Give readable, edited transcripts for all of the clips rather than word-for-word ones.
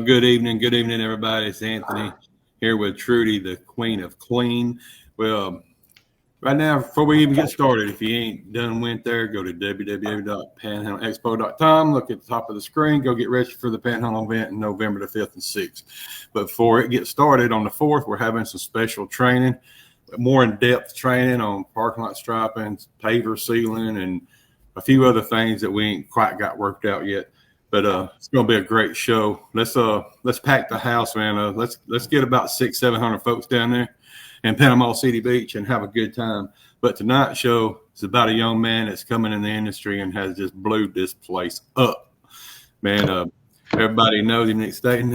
Good evening, everybody. It's Anthony here with Trudi, the Queen of Clean. Well, right now, before we even get started, if you ain't went there, go to www.panhandleexpo.com. Look at the top of the screen. Go get registered for the Panhandle event in November the 5th and 6th. But before it gets started on the 4th, we're having some special training, more in-depth training on parking lot striping, paver sealing, and a few other things that we ain't quite got worked out yet. But it's going to be a great show. Let's pack the house, man. Let's get about 600-700 folks down there in Panama City Beach and have a good time. But tonight's show is about a young man that's coming in the industry and has just blew this place up, man. Everybody knows him, Nic Staton.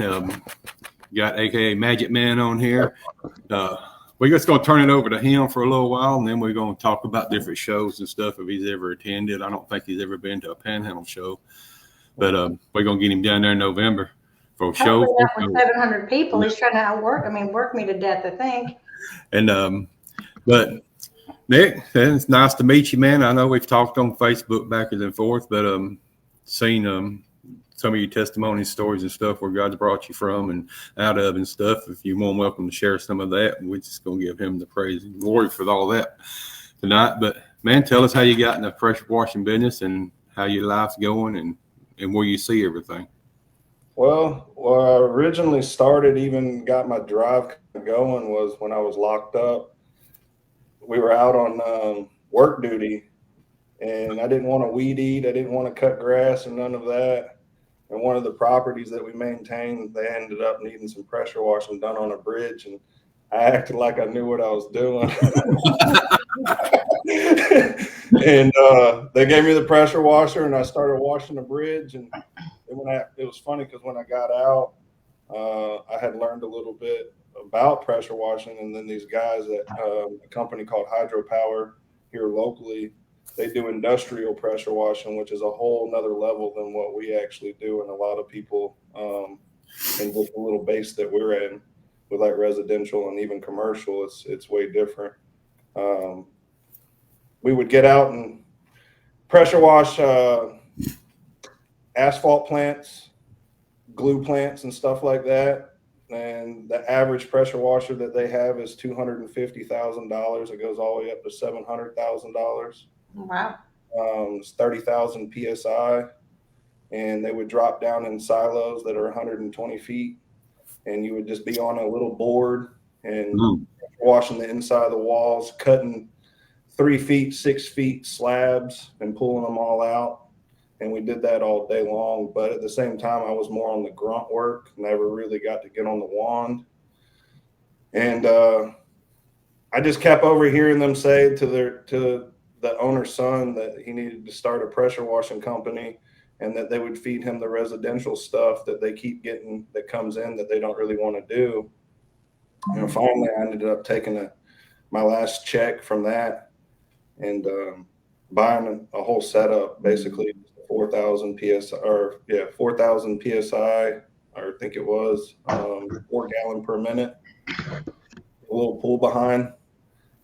Got AKA MagicMan on here. We're just going to turn it over to him for a little while, and then we're going to talk about different shows and stuff if he's ever attended. I don't think he's ever been to a Panhandle show. But we're going to get him down there in November for a show. With 700 people, he's trying to work me to death, I think. And but Nic, it's nice to meet you, man. I know we've talked on Facebook backwards and forth, but seen some of your testimony stories and stuff where God's brought you from and out of and stuff. If you're more than welcome to share some of that, we're just going to give him the praise and glory for all that tonight. But man, tell us how you got in the pressure washing business and how your life's going and where you see everything. Well, I originally started, even got my drive going, was when I was locked up. We were out on work duty, and I didn't want to weed eat. I didn't want to cut grass or none of that. And one of the properties that we maintained, they ended up needing some pressure washing done on a bridge, and I acted like I knew what I was doing. And they gave me the pressure washer, and I started washing the bridge. And it was funny because when I got out, I had learned a little bit about pressure washing. And then these guys at a company called Hydropower here locally, they do industrial pressure washing, which is a whole nother level than what we actually do. And a lot of people in just a little base that we're in with like residential and even commercial, it's way different. We would get out and pressure wash asphalt plants, glue plants, and stuff like that. And the average pressure washer that they have is $250,000. It goes all the way up to $700,000. Wow. It's 30,000 PSI. And they would drop down in silos that are 120 feet. And you would just be on a little board and washing the inside of the walls, cutting 3 feet, 6 feet slabs and pulling them all out. And we did that all day long. But at the same time, I was more on the grunt work, never really got to get on the wand. And I just kept overhearing them say to the owner's son that he needed to start a pressure washing company and that they would feed him the residential stuff that they keep getting that comes in that they don't really want to do. And finally, I ended up taking my last check from that and buying a whole setup, basically 4,000 PSI, or 4,000 PSI, I think it was 4 gallon per minute, a little pull behind.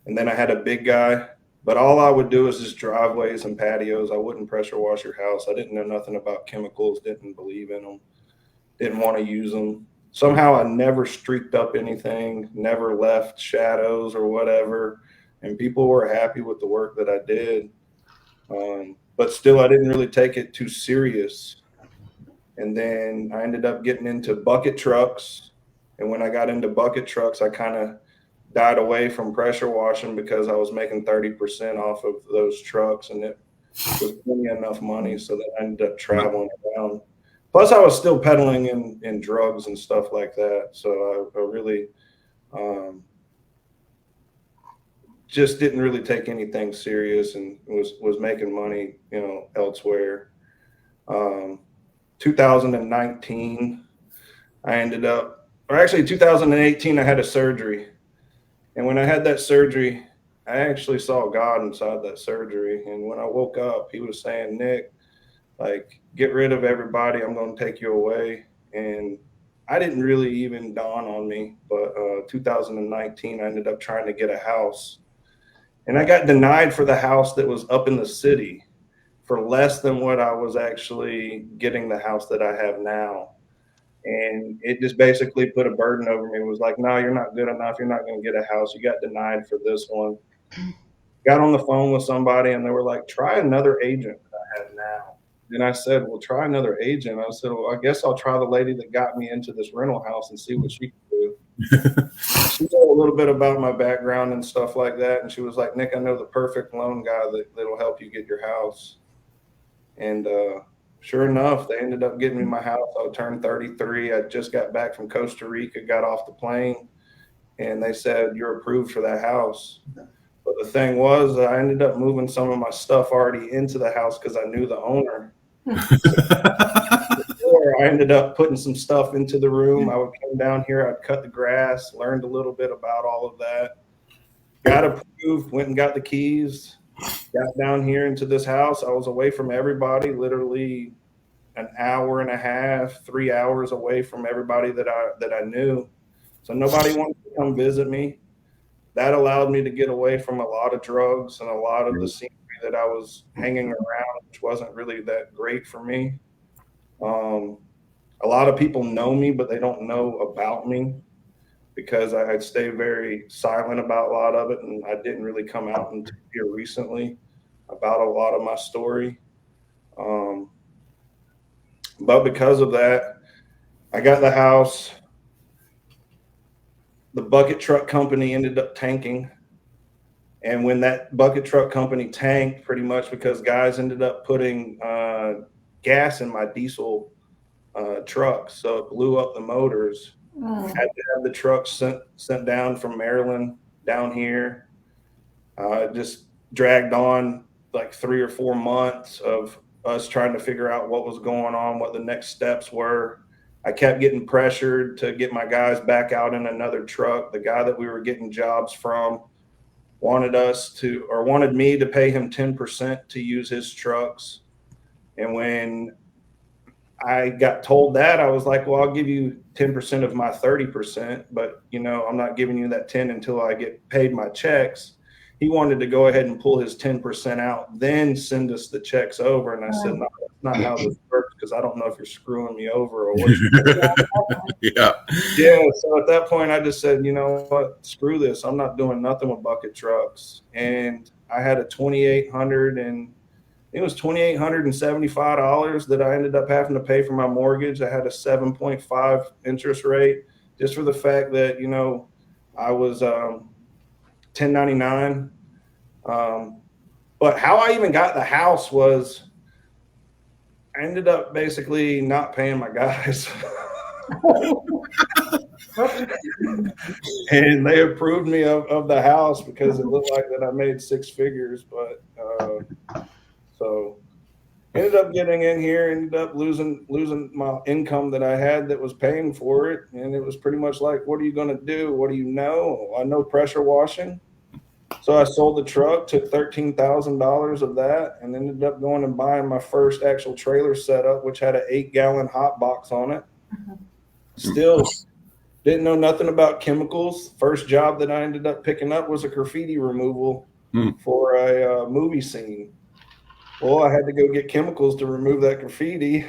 And then I had a big guy, but all I would do is just driveways and patios. I wouldn't pressure wash your house. I didn't know nothing about chemicals, didn't believe in them, didn't want to use them. Somehow I never streaked up anything, never left shadows or whatever. And people were happy with the work that I did. But still, I didn't really take it too serious. And then I ended up getting into bucket trucks. And when I got into bucket trucks, I kind of died away from pressure washing because I was making 30% off of those trucks. And it was plenty enough money so that I ended up traveling around. Plus, I was still peddling in drugs and stuff like that. So I really just didn't really take anything serious and was making money, elsewhere. 2019, I ended up, or actually 2018, I had a surgery. And when I had that surgery, I actually saw God inside that surgery. And when I woke up, he was saying, Nic, like, get rid of everybody. I'm going to take you away. And I didn't really even dawn on me. But 2019, I ended up trying to get a house. And I got denied for the house that was up in the city for less than what I was actually getting the house that I have now. And it just basically put a burden over me. It was like, no, you're not good enough. You're not going to get a house. You got denied for this one. Got on the phone with somebody and they were like, try another agent that I have now. And I said, well, try another agent. I said, well, I guess I'll try the lady that got me into this rental house and see what she can do. She told a little bit about my background and stuff like that. And she was like, Nick, I know the perfect loan guy that'll help you get your house. And sure enough, they ended up getting me my house. I turned 33. I just got back from Costa Rica, got off the plane, and they said, you're approved for that house. But the thing was, I ended up moving some of my stuff already into the house because I knew the owner. Before, I ended up putting some stuff into the room. I would come down here, I'd cut the grass, learned a little bit about all of that. Got approved, went and got the keys. Got down here into this house. I was away from everybody, literally an hour and a half, 3 hours away from everybody that I knew. So nobody wanted to come visit me. That allowed me to get away from a lot of drugs and a lot of the scenery that I was hanging around, which wasn't really that great for me. A lot of people know me, but they don't know about me, because I'd stay very silent about a lot of it, and I didn't really come out until here recently about a lot of my story. But because of that, I got the house. The bucket truck company ended up tanking. And when that bucket truck company tanked, pretty much because guys ended up putting gas in my diesel trucks, so it blew up the motors. Had to have the trucks sent down from Maryland down here. Just dragged on like 3 or 4 months of us trying to figure out what was going on, what the next steps were. I kept getting pressured to get my guys back out in another truck. The guy that we were getting jobs from wanted me to pay him 10% to use his trucks. And when I got told that, I was like, well, I'll give you 10% of my 30%, but I'm not giving you that 10 until I get paid my checks. He wanted to go ahead and pull his 10% out, then send us the checks over. And I said, no, that's not how this works, because I don't know if you're screwing me over or what. Yeah. So at that point, I just said, you know what, screw this. I'm not doing nothing with bucket trucks. And I had a $2,875 that I ended up having to pay for my mortgage. I had a 7.5 interest rate, just for the fact that, I was 1099. But how I even got the house was I ended up basically not paying my guys. And they approved me of the house because it looked like that I made 6 figures. But so ended up getting in here, ended up losing my income that I had that was paying for it. And it was pretty much like, what are you going to do? What do you know? I know pressure washing. So I sold the truck, took $13,000 of that, and ended up going and buying my first actual trailer setup, which had an 8-gallon hot box on it. Still didn't know nothing about chemicals. First job that I ended up picking up was a graffiti removal for a movie scene. Well, I had to go get chemicals to remove that graffiti.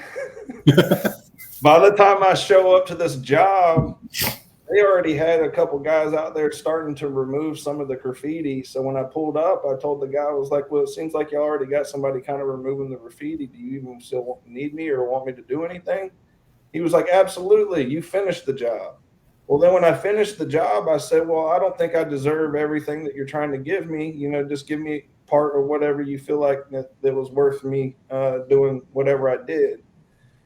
By the time I show up to this job, they already had a couple guys out there starting to remove some of the graffiti. So when I pulled up, I told the guy, I was like, well, it seems like you already got somebody kind of removing the graffiti. Do you even still need me or want me to do anything? He was like, absolutely. You finished the job. Well, then when I finished the job, I said, well, I don't think I deserve everything that you're trying to give me. Just give me part or whatever you feel like that was worth me doing whatever I did.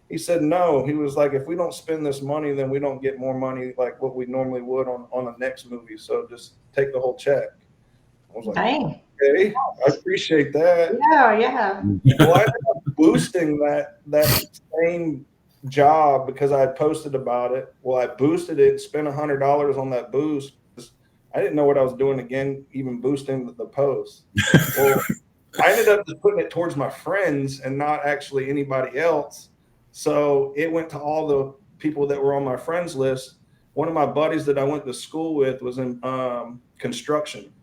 He said, no. He was like, if we don't spend this money, then we don't get more money like what we normally would on the next movie. So just take the whole check. I was like, dang. Okay, I appreciate that. Yeah. Well, I ended up boosting that same job because I had posted about it. Well, I boosted it, spent $100 on that boost. I didn't know what I was doing again, even boosting the post. Well, I ended up just putting it towards my friends and not actually anybody else. So it went to all the people that were on my friends list. One of my buddies that I went to school with was in construction.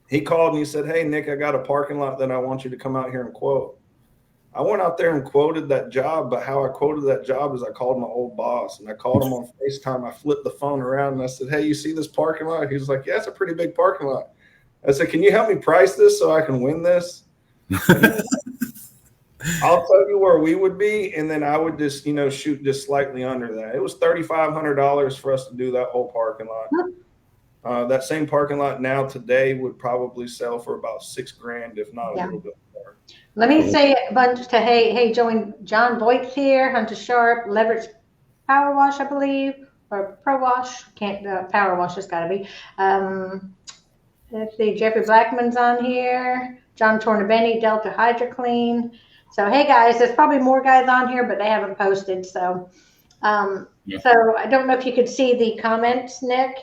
He called me and said, hey, Nick, I got a parking lot that I want you to come out here and quote. I went out there and quoted that job, but how I quoted that job is I called my old boss, and I called him on FaceTime. I flipped the phone around and I said, "Hey, you see this parking lot?" He was like, "Yeah, it's a pretty big parking lot." I said, "Can you help me price this so I can win this?" I'll tell you where we would be, and then I would just, shoot just slightly under that. It was $3,500 for us to do that whole parking lot. That same parking lot now today would probably sell for about $6,000, if not a little bit more. Let me say a bunch to join John Voigt here, Hunter Sharp, Leverage Power Wash, I believe, or Pro Wash. Power Wash has got to be. Let's see, Jeffrey Blackman's on here. John Tornabeni, Delta Hydro Clean. So hey guys, there's probably more guys on here, but they haven't posted. So, so I don't know if you could see the comments, Nick.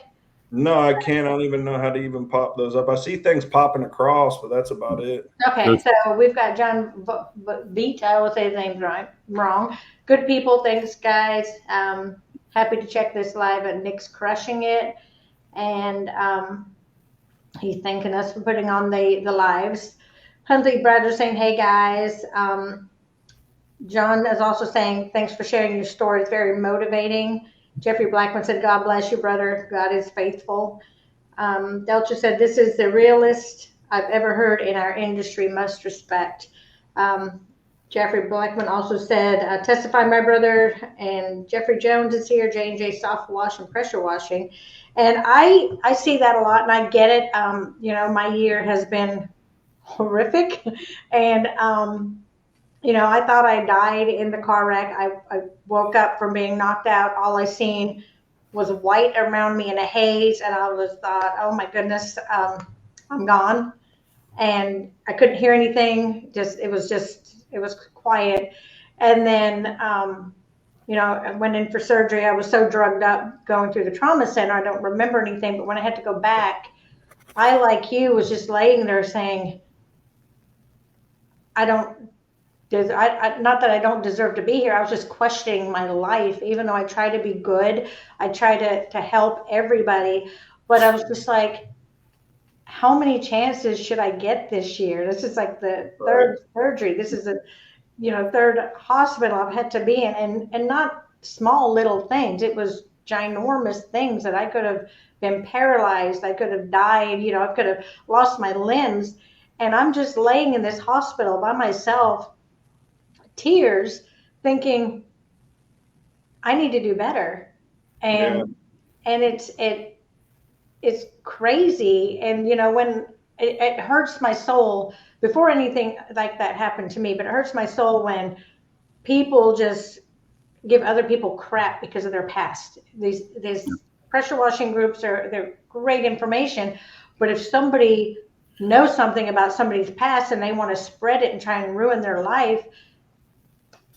No, I can't. I don't even know how to even pop those up. I see things popping across, but that's about it. Okay, so we've got John Beat. I will say his name wrong. Good people. Thanks, guys. Happy to check this live, and Nick's crushing it. And he's thanking us for putting on the lives. Huntley Brother saying, "Hey, guys." John is also saying, "Thanks for sharing your story. It's very motivating." Jeffrey Blackman said, "God bless you, brother. God is faithful." Delta said, "This is the realest I've ever heard in our industry. Must respect." Jeffrey Blackman also said, "Testify, my brother." And Jeffrey Jones is here, J&J Soft Wash and Pressure Washing. And I see that a lot, and I get it. My year has been horrific. And I thought I died in the car wreck. I woke up from being knocked out. All I seen was white around me in a haze. And I thought, oh my goodness, I'm gone. And I couldn't hear anything. It was quiet. And then, I went in for surgery. I was so drugged up going through the trauma center. I don't remember anything. But when I had to go back, I, like you, was just laying there saying, not that I don't deserve to be here. I was just questioning my life, even though I try to be good. I try to help everybody, but I was just like, how many chances should I get this year? This is like the third surgery. This is the third hospital I've had to be in, and not small little things. It was ginormous things that I could have been paralyzed. I could have died. I could have lost my limbs. And I'm just laying in this hospital by myself, tears, thinking, I need to do better. And it's crazy. And when it hurts my soul, before anything like that happened to me, but it hurts my soul when people just give other people crap because of their past. These pressure washing groups they're great information, but if somebody know something about somebody's past and they want to spread it and try and ruin their life,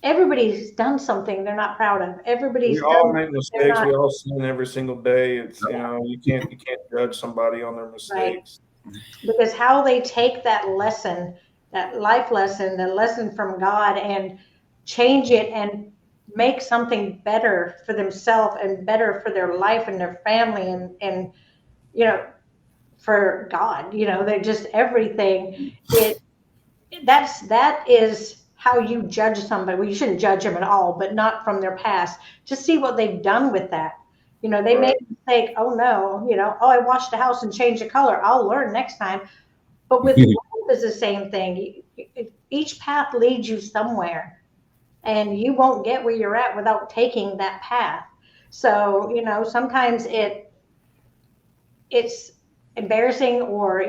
everybody's done something they're not proud of. We all make mistakes. We all sin every single day. It's you can't judge somebody on their mistakes. Right. Because how they take that lesson, that life lesson, the lesson from God, and change it and make something better for themselves and better for their life and their family and for God, they're just everything. That is how you judge somebody. Well, you shouldn't judge them at all, but not from their past. Just see what they've done with that. They made a mistake. Oh no, I washed the house and changed the color. I'll learn next time. But with life is the same thing. Each path leads you somewhere, and you won't get where you're at without taking that path. So, sometimes it's embarrassing, or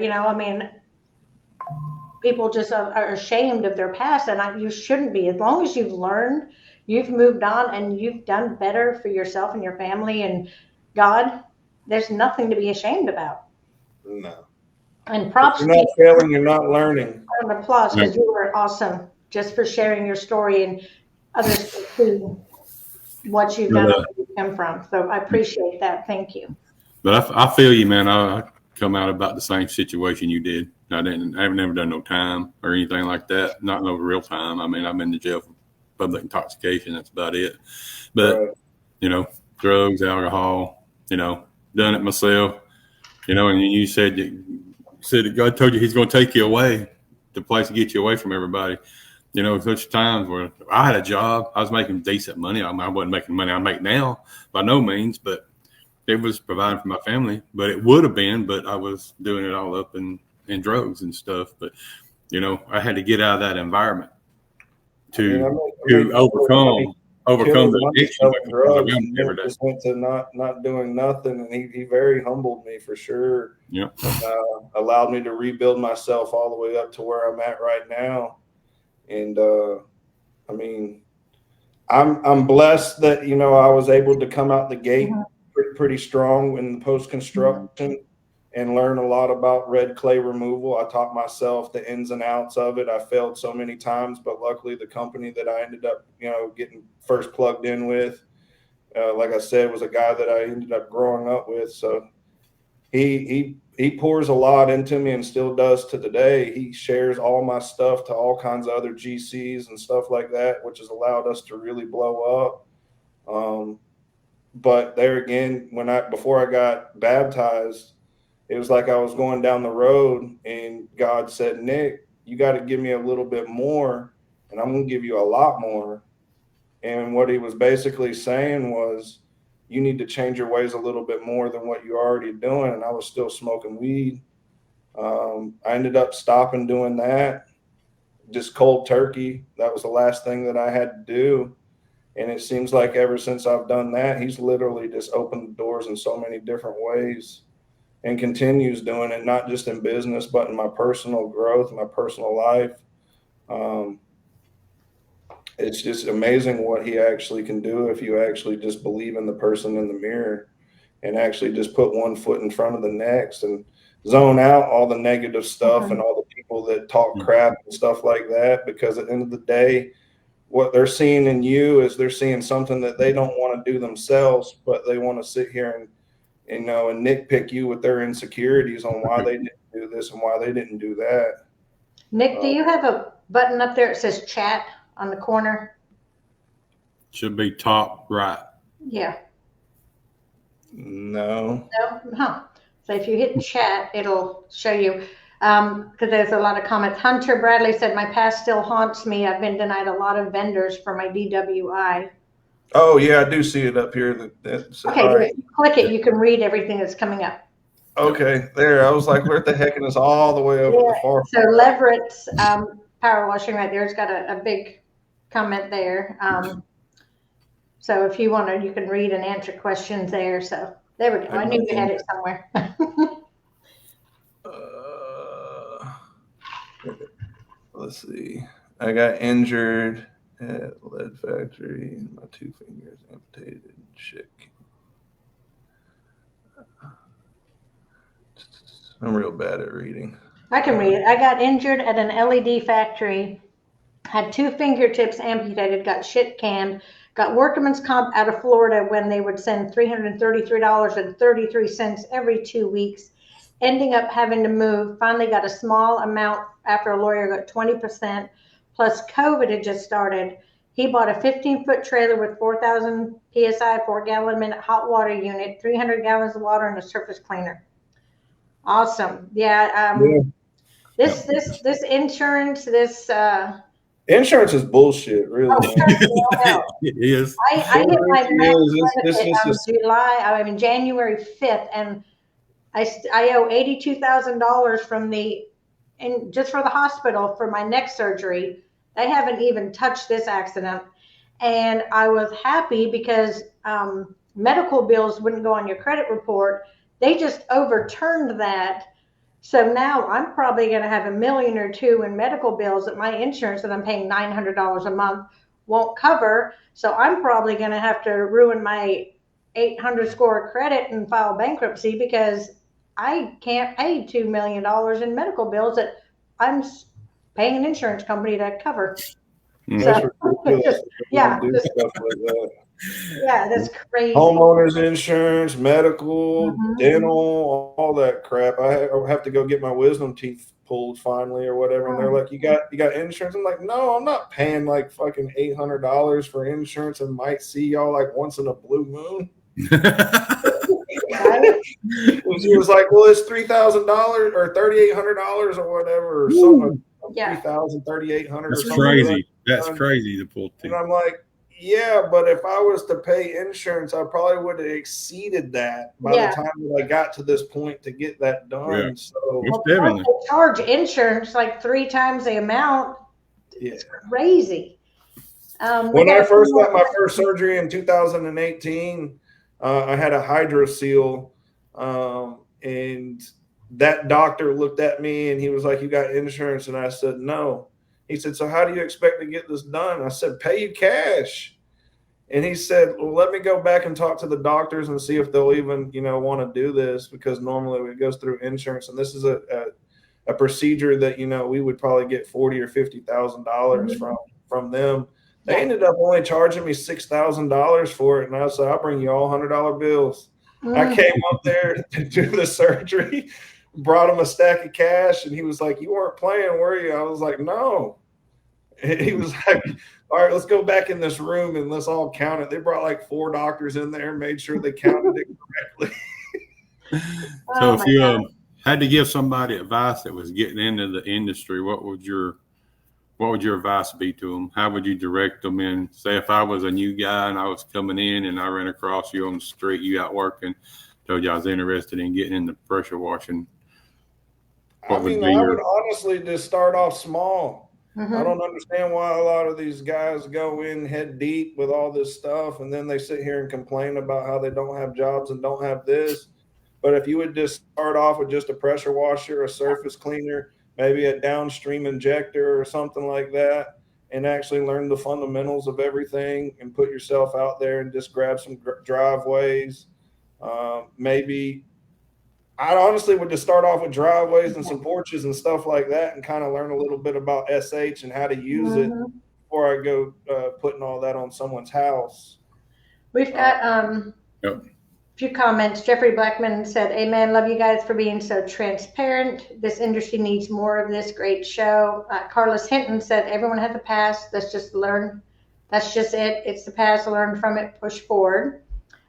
people just are ashamed of their past, and you shouldn't be. As long as you've learned, you've moved on, and you've done better for yourself and your family and God, there's nothing to be ashamed about. No. And props. If you're not failing, you're not learning. An applause, because you were awesome just for sharing your story and others to see what you've done, where you come from. So I appreciate that. Thank you. But I feel you, man. I come out about the same situation you did. I've never done no time or anything like that. Not no real time. I mean, I've been to jail for public intoxication. That's about it. But, drugs, alcohol, done it myself, and you said that God told you he's going to take you away, the place to get you away from everybody. You know, such times where I had a job, I was making decent money. I wasn't making money I make now by no means, but it was providing for my family. But it would have been, but I was doing it all up in drugs and stuff. But, you know, I had to get out of that environment to overcome the addiction. Drugs, and just went to not doing nothing, and he very humbled me for sure. Yeah, allowed me to rebuild myself all the way up to where I'm at right now. And I mean, I'm blessed that, you know, I was able to come out the gate pretty strong in post construction and learn a lot about red clay removal. I taught myself the ins and outs of it. I failed so many times, but luckily the company that I ended up, you know, getting first plugged in with, like I said, was a guy that I ended up growing up with. So he pours a lot into me and still does to today. He shares all my stuff to all kinds of other GCs and stuff like that, which has allowed us to really blow up. But there again, before I got baptized, it was like I was going down the road and God said, Nick, you got to give me a little bit more and I'm going to give you a lot more. And what he was basically saying was, you need to change your ways a little bit more than what you're already doing. And I was still smoking weed. I ended up stopping doing that, just cold turkey. That was the last thing that I had to do. And it seems like ever since I've done that, he's literally just opened the doors in so many different ways and continues doing it, not just in business, but in my personal growth, my personal life. It's just amazing what he actually can do if you actually just believe in the person in the mirror and actually just put one foot in front of the next and zone out all the negative stuff and all the people that talk crap and stuff like that. Because at the end of the day, what they're seeing in you is they're seeing something that they don't want to do themselves, but they want to sit here and, you know, and nitpick you with their insecurities on why they didn't do this and why they didn't do that. Nick, do you have a button up there that says chat on the corner? Should be top right. Yeah. No. Huh. So if you hit chat, it'll show you. Because there's a lot of comments. Hunter Bradley said, my past still haunts me. I've been denied a lot of vendors for my DWI. Oh, yeah, I do see it up here. Okay, right. If you click it, you can read everything that's coming up. Okay, there. I was like, where the heck is all the way over the far? So Leverett's power washing right there. It's got a big comment there. So if you want to, you can read and answer questions there. So there we go. I knew we had it somewhere. Let's see. I got injured at lead factory. My 2 fingers amputated. Shit. I'm real bad at reading. I can read it. I got injured at an LED factory. Had 2 fingertips amputated. Got shit canned. Got workman's comp out of Florida when they would send $333.33 every 2 weeks. Ending up having to move. Finally got a small amount after a lawyer got 20%. Plus COVID had just started. He bought a 15-foot trailer with 4,000 PSI, 4-gallon a minute hot water unit, 300 gallons of water, and a surface cleaner. Awesome. Yeah. This insurance, insurance is bullshit, really. It is. I hit my January 5th, and I owe $82,000 from just for the hospital for my neck surgery. They haven't even touched this accident. And I was happy because medical bills wouldn't go on your credit report. They just overturned that. So now I'm probably going to have $1 million or $2 million in medical bills that my insurance that I'm paying $900 a month won't cover. So I'm probably going to have to ruin my 800 score credit and file bankruptcy because I can't pay $2 million in medical bills that I'm paying an insurance company to cover. That's ridiculous. Yeah. Do stuff like that. Yeah, that's crazy. Homeowners insurance, medical, dental, all that crap. I have to go get my wisdom teeth pulled finally or whatever. And they're like, you got insurance? I'm like, no, I'm not paying like fucking $800 for insurance and might see y'all like once in a blue moon. She was like, well, it's $3,000 or $3,800 or whatever or something. I'm Yeah. 3,000, 3,800. That's crazy. That's crazy to pull And I'm like, yeah, but if I was to pay insurance, I probably would have exceeded that by the time that I got to this point to get that done. Yeah. So Definitely. They charge insurance like 3 times the amount. It's crazy. When I first got my first surgery in 2018, I had a hydrocele, and that doctor looked at me and he was like, "You got insurance?" And I said, "No." He said, "So how do you expect to get this done?" I said, "Pay you cash." And he said, "Well, let me go back and talk to the doctors and see if they'll even, want to do this, because normally it goes through insurance, and this is a procedure that we would probably get $40,000 or $50,000 from them." They ended up only charging me $6,000 for it, and I said, "I'll bring you all $100 bills." I came up there to do the surgery, brought him a stack of cash, and he was like, "You weren't playing, were you?" I was like, "No." And he was like, "All right, let's go back in this room and let's all count it." They brought like 4 doctors in there and made sure they counted it correctly. So if you had to give somebody advice that was getting into the industry, what would your advice be to them? How would you direct them in? Say if I was a new guy and I was coming in and I ran across you on the street, you out working, told you I was interested in getting into pressure washing. I would honestly just start off small. Mm-hmm. I don't understand why a lot of these guys go in head deep with all this stuff, and then they sit here and complain about how they don't have jobs and don't have this. But if you would just start off with just a pressure washer, a surface cleaner, maybe a downstream injector or something like that, and actually learn the fundamentals of everything and put yourself out there and just grab some driveways. Maybe I honestly would just start off with driveways and some porches and stuff like that, and kind of learn a little bit about SH and how to use it before I go putting all that on someone's house. We've got a few comments. Jeffrey Blackman said, "Amen. Love you guys for being so transparent. This industry needs more of this. Great show." Carlos Hinton said, "Everyone has a past. Let's just learn. That's just it. It's the past. Learn from it. Push forward."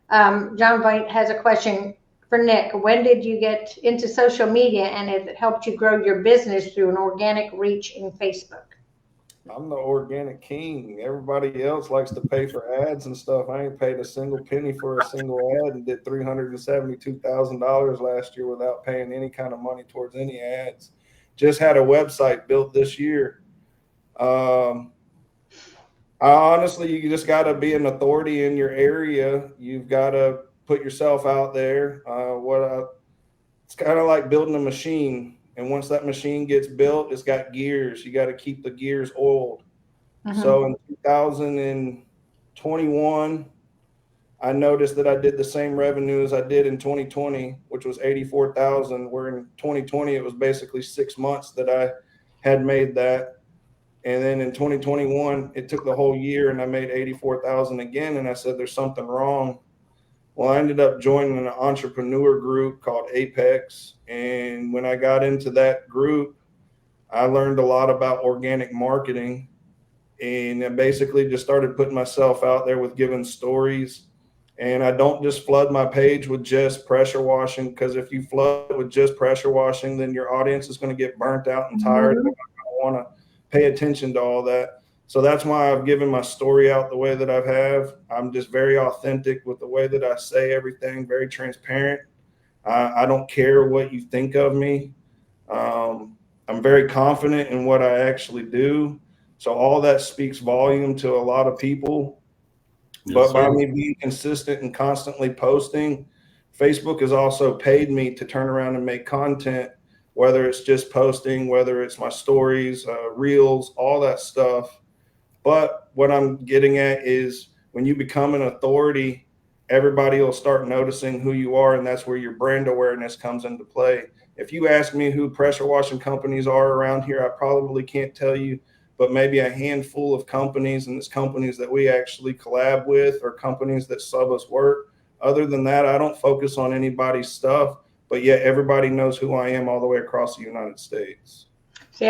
John White has a question for Nick. When did you get into social media, and has it helped you grow your business through an organic reach in Facebook? I'm the organic king. Everybody else likes to pay for ads and stuff. I ain't paid a single penny for a single ad, and did $372,000 last year without paying any kind of money towards any ads. Just had a website built this year. Honestly, you just got to be an authority in your area. You've got to put yourself out there. It's kind of like building a machine. And once that machine gets built, it's got gears. You got to keep the gears oiled. So in 2021, I noticed that I did the same revenue as I did in 2020, which was $84,000. Where in 2020, it was basically 6 months that I had made that. And then in 2021, it took the whole year, and I made $84,000 again. And I said, "There's something wrong." Well, I ended up joining an entrepreneur group called Apex. And when I got into that group, I learned a lot about organic marketing. And I basically just started putting myself out there with giving stories. And I don't just flood my page with just pressure washing, because if you flood with just pressure washing, then your audience is going to get burnt out and tired. And I don't want to pay attention to all that. So that's why I've given my story out the way that I have. I'm just very authentic with the way that I say everything, very transparent. I don't care what you think of me. I'm very confident in what I actually do. So all that speaks volume to a lot of people. Yes, but by me being consistent and constantly posting, Facebook has also paid me to turn around and make content, whether it's just posting, whether it's my stories, reels, all that stuff. But what I'm getting at is when you become an authority, everybody will start noticing who you are, and that's where your brand awareness comes into play. If you ask me who pressure washing companies are around here, I probably can't tell you, but maybe a handful of companies, and it's companies that we actually collab with or companies that sub us work. Other than that, I don't focus on anybody's stuff, but yet everybody knows who I am all the way across the United States. See,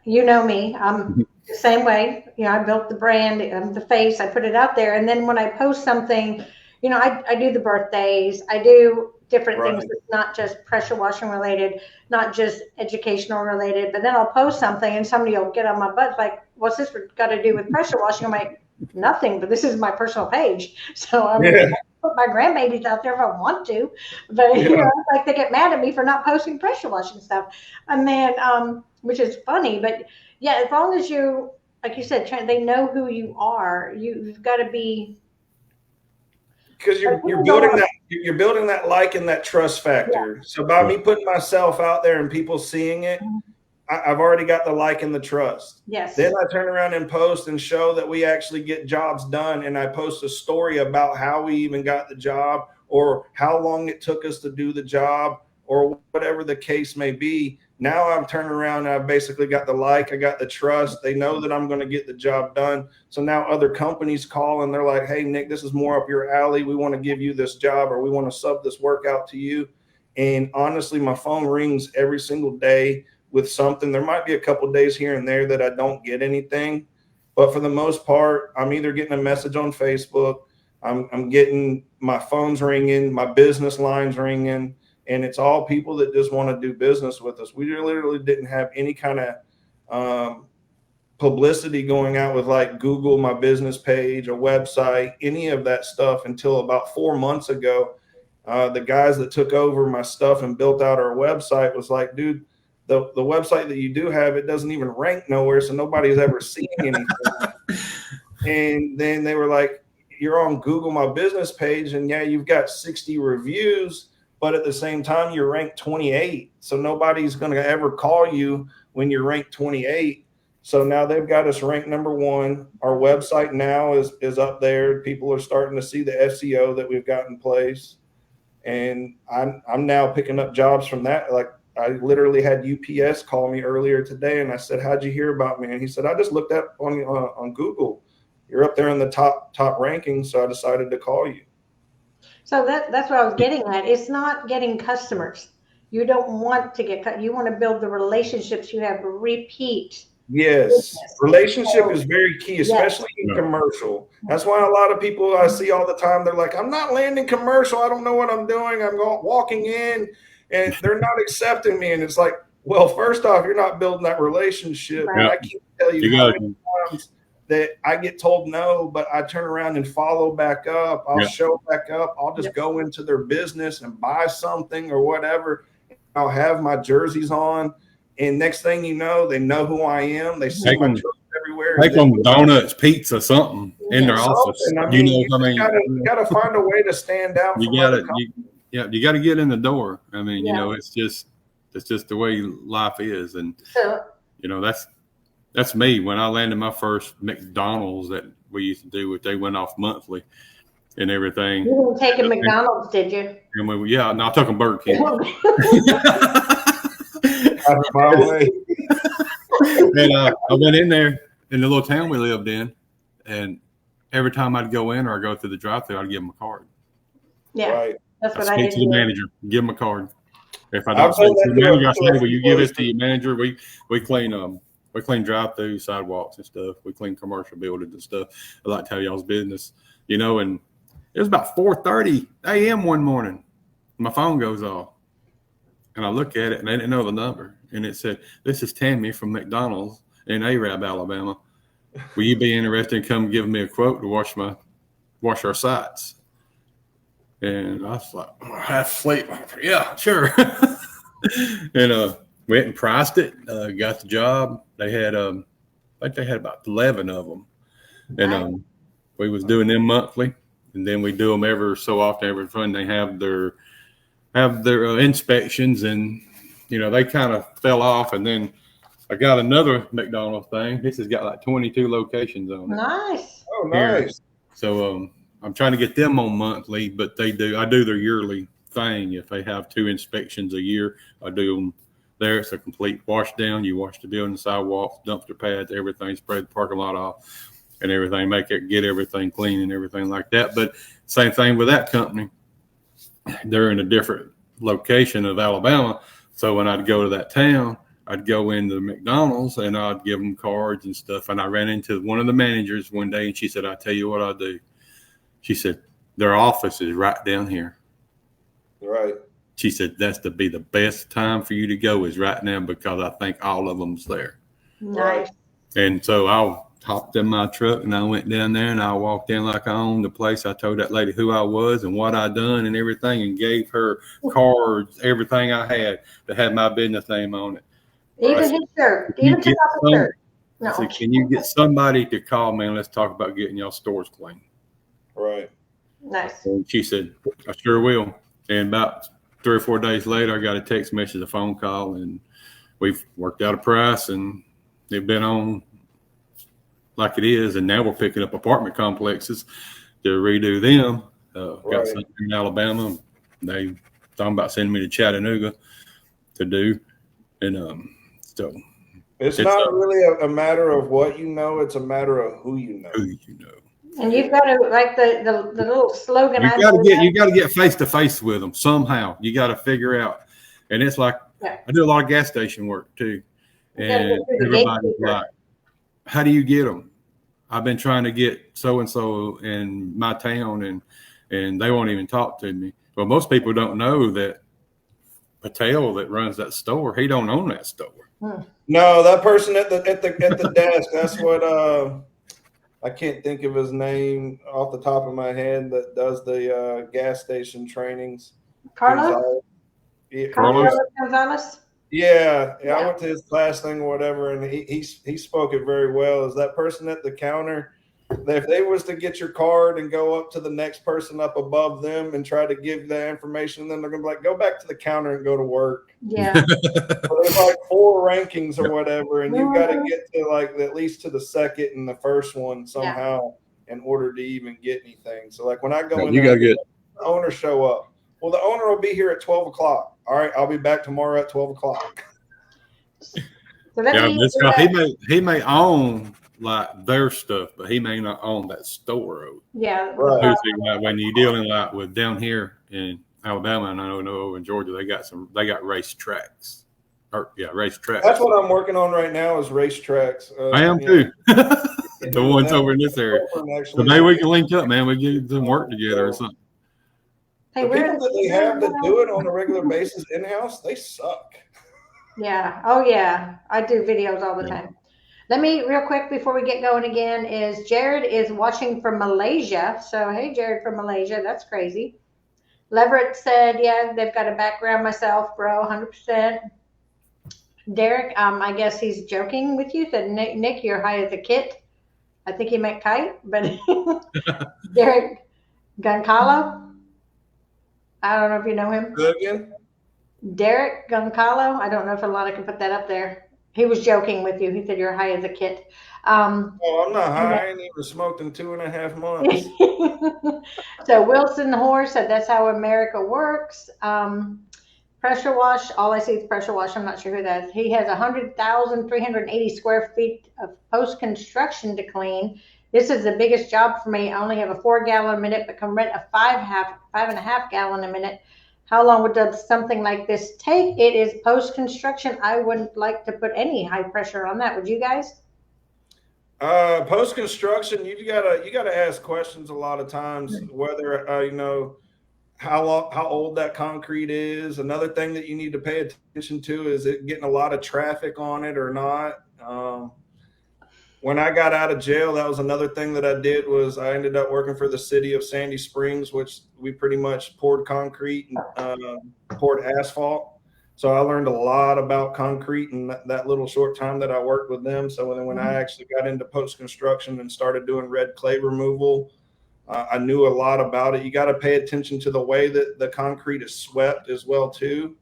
you know me. I'm the same way. I built the brand, the face, I put it out there. And then when I post something, I do the birthdays, I do different Right. things that's not just pressure washing related, not just educational related. But then I'll post something and somebody will get on my butt like, what's this got to do with pressure washing? I'm like, nothing, but this is my personal page. So I mean, I can put my grandbabies out there if I want to, but you know, like they get mad at me for not posting pressure washing stuff. And then, which is funny, but yeah, as long as you, like you said, they know who you are, you've got to be. Because you're building that like and that trust factor. Yeah. So by me putting myself out there and people seeing it, I've already got the like and the trust. Yes. Then I turn around and post and show that we actually get jobs done. And I post a story about how we even got the job or how long it took us to do the job or whatever the case may be. Now I'm turning around and I've basically got the like, I got the trust. They know that I'm going to get the job done. So now other companies call and they're like, hey, Nick, this is more up your alley. We want to give you this job or we want to sub this work out to you. And honestly, my phone rings every single day with something. There might be a couple of days here and there that I don't get anything, but for the most part, I'm either getting a message on Facebook, I'm getting my phone's ringing, my business lines ringing, and it's all people that just want to do business with us. We literally didn't have any kind of publicity going out with like Google, my business page, a website, any of that stuff until about 4 months ago. The guys that took over my stuff and built out our website was like, dude, the website that you do have, it doesn't even rank nowhere. So nobody's ever seen anything. And then they were like, you're on Google, my business page. And yeah, you've got 60 reviews, but at the same time, you're ranked 28. So nobody's going to ever call you when you're ranked 28. So now they've got us ranked number 1. Our website now is up there. People are starting to see the SEO that we've got in place. And I'm now picking up jobs from that. Like, I literally had UPS call me earlier today, and I said, "How'd you hear about me?" And he said, "I just looked up on Google. You're up there in the top rankings, so I decided to call you." So that's what I was getting at. It's not getting customers. You don't want to get. You want to build the relationships. You have repeat. Yes, business. Relationship is very key, especially in commercial. That's why a lot of people I see all the time, they're like, "I'm not landing commercial. I don't know what I'm doing. I'm walking in." And they're not accepting me. And it's like, well, first off, you're not building that relationship. Right. And I can't tell you how many times that I get told no, but I turn around and follow back up. I'll show back up. I'll just go into their business and buy something or whatever. I'll have my jerseys on. And next thing you know who I am. They see my truck everywhere. Take them donuts, pizza, something in their office. I mean, you got to find a way to stand out. You got it. You got to get in the door. I mean, you know, it's just the way life is, and you know that's me. When I landed my first McDonald's that we used to do, they went off monthly and everything. You didn't take a McDonald's, did you? And I took a Burger King. And I went in there in the little town we lived in, and every time I'd go in or I go through the drive-thru, I'd give them a card. Yeah. Right. That's what I speak did. To the manager, give him a card. If I don't speak to the manager, I say, "Will you give it to your manager?" We clean drive-through sidewalks and stuff. We clean commercial buildings and stuff. I like to tell y'all's business, you know. And it was about 4:30 a.m. one morning. My phone goes off, and I look at it, and I didn't know the number, and it said, "This is Tammy from McDonald's in Arab, Alabama. Will you be interested in coming give me a quote to wash our sites?" And I was like, half asleep. Yeah, sure. And went and priced it. Got the job. They had, I think they had about 11 of them, and we was doing them monthly, and then we do them every so often. Every fun they have their inspections, and you know they kind of fell off. And then I got another McDonald's thing. This has got like 22 locations on it. Nice. Oh, nice. Here. So I'm trying to get them on monthly, but I do their yearly thing. If they have 2 inspections a year, I do them there. It's a complete wash down. You wash the building, sidewalks, dumpster pads, everything, spray the parking lot off and everything, get everything clean and everything like that. But same thing with that company. They're in a different location of Alabama. So when I'd go to that town, I'd go into the McDonald's and I'd give them cards and stuff. And I ran into one of the managers one day, and she said, "I tell you what I do." She said, "Their office is right down here." Right. She said that's to be the best time for you to go is right now because I think all of them's there. Nice. And so I hopped in my truck and I went down there and I walked in like I owned the place. I told that lady who I was and what I'd done and everything and gave her cards, everything I had that had my business name on it. Even his shirt. Even took off his shirt. No. I said, can you get somebody to call me and let's talk about getting y'all stores clean? Right. Nice. And she said, I sure will. And about 3 or 4 days later, I got a text message, a phone call, and we've worked out a price, and they've been on like it is. And now we're picking up apartment complexes to redo them. Got some in Alabama. They talking about sending me to Chattanooga to do. And so it's not really a matter of what you know. It's a matter of who you know. Who you know. And you've got to, like the little slogan. You got to get face to face with them somehow. You got to figure out. And it's like, I do a lot of gas station work too. And everybody's like, how do you get them? I've been trying to get so-and-so in my town and they won't even talk to me. Well, most people don't know that Patel that runs that store, he don't own that store. No, that person at the desk, that's what I can't think of his name off the top of my head that does the gas station trainings. Carlos? Carlos Gonzalez? Yeah, I went to his class thing or whatever, and he spoke it very well. Is that person at the counter, if they was to get your card and go up to the next person up above them and try to give that information, then they're going to be like, go back to the counter and go to work. Yeah. So there's like 4 rankings or whatever, and you've got to get to like at least to the second and the first one somehow in order to even get anything. So like when I go in you there, got to get the owner show up. Well, the owner will be here at 12 o'clock. All right, I'll be back tomorrow at 12 o'clock. So he may own like their stuff, but he may not own that store. Yeah. Right. When you're dealing like with down here in Alabama, and I know in Georgia, they got race tracks. Race tracks. That's what I'm working on right now is racetracks. I am too. The ones over in this area. So maybe we can link up, man. We get some work together or something. Hey, the people that they have that do it on a regular basis in-house, they suck. Yeah. Oh, yeah. I do videos all the time. Let me, real quick, before we get going again, is Jared is watching from Malaysia. So, hey, Jared from Malaysia. That's crazy. Leverett said, yeah, they've got a background myself, bro, 100%. Derek, I guess he's joking with you. Said, Nick, you're high as a kit. I think he meant kite, but Derek Goncalo. I don't know if you know him. Good again? Derek Goncalo. I don't know if Alana can put that up there. He was joking with you. He said you're high as a kit. I'm not high. I ain't even smoked in 2.5 months. So Wilson Hoare said that's how America works. Pressure wash. All I see is pressure wash. I'm not sure who that is. He has 100,380 square feet of post-construction to clean. This is the biggest job for me. I only have a 4 gallon a minute, but can rent a 5.5 gallon a minute. How long would something like this take? It is post-construction. I wouldn't like to put any high pressure on that. Would you guys? Post-construction, you gotta ask questions a lot of times, whether how old that concrete is. Another thing that you need to pay attention to is it getting a lot of traffic on it or not. When I got out of jail, that was another thing that I did was I ended up working for the city of Sandy Springs, which we pretty much poured concrete and poured asphalt. So I learned a lot about concrete in that little short time that I worked with them. So when I actually got into post-construction and started doing red clay removal, I knew a lot about it. You got to pay attention to the way that the concrete is swept as well too.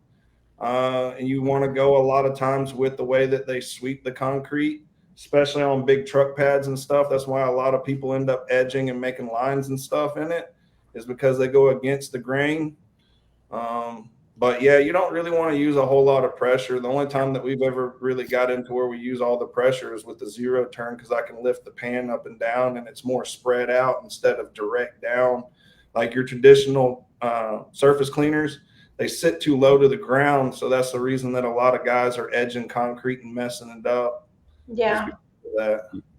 And you want to go a lot of times with the way that they sweep the concrete, especially on big truck pads and stuff. That's why a lot of people end up edging and making lines and stuff in it, is because they go against the grain. But yeah, you don't really want to use a whole lot of pressure. The only time that we've ever really got into where we use all the pressure is with the zero turn, because I can lift the pan up and down and it's more spread out instead of direct down. Like your traditional surface cleaners, they sit too low to the ground. So that's the reason that a lot of guys are edging concrete and messing it up. Yeah.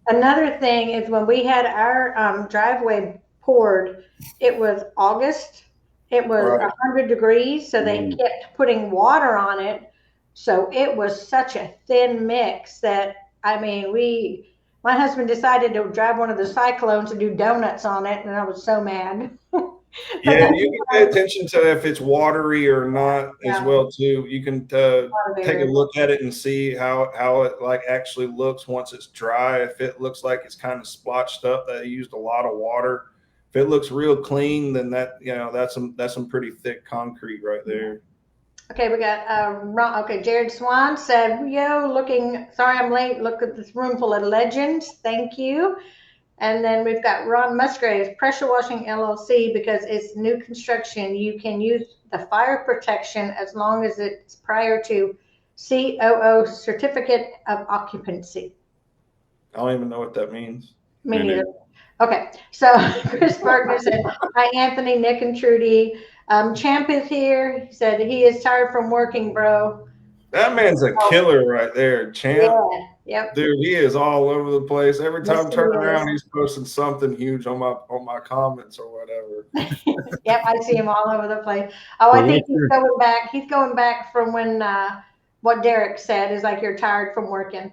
Another thing is when we had our driveway poured, it was August, It was Right. 100 degrees, so they kept putting water on it. So it was such a thin mix that, I mean, my husband decided to drive one of the cyclones and do donuts on it, and I was so mad. Yeah, you can pay attention to if it's watery or not as well too. You can take a look at it and see how it like actually looks once it's dry. If it looks like it's kind of splotched up, that it used a lot of water. If it looks real clean, then that's some pretty thick concrete right there. Okay, we got okay. Jared Swan said, "Yo, sorry I'm late. Look at this room full of legends. Thank you." And then we've got Ron Musgrave, Pressure Washing LLC, because it's new construction. You can use the fire protection as long as it's prior to COO, Certificate of Occupancy. I don't even know what that means. Me neither. Okay, so Chris Bergner said, "Hi, Anthony, Nick, and Trudy. Champ is here. He said he is tired from working, bro." That man's a killer right there, Champ. Yeah, yep. Dude, he is all over the place. Every time I turn around, he's posting something huge on my comments or whatever. Yep, I see him all over the place. Oh, I think he's going back. He's going back from when what Derek said is like, you're tired from working.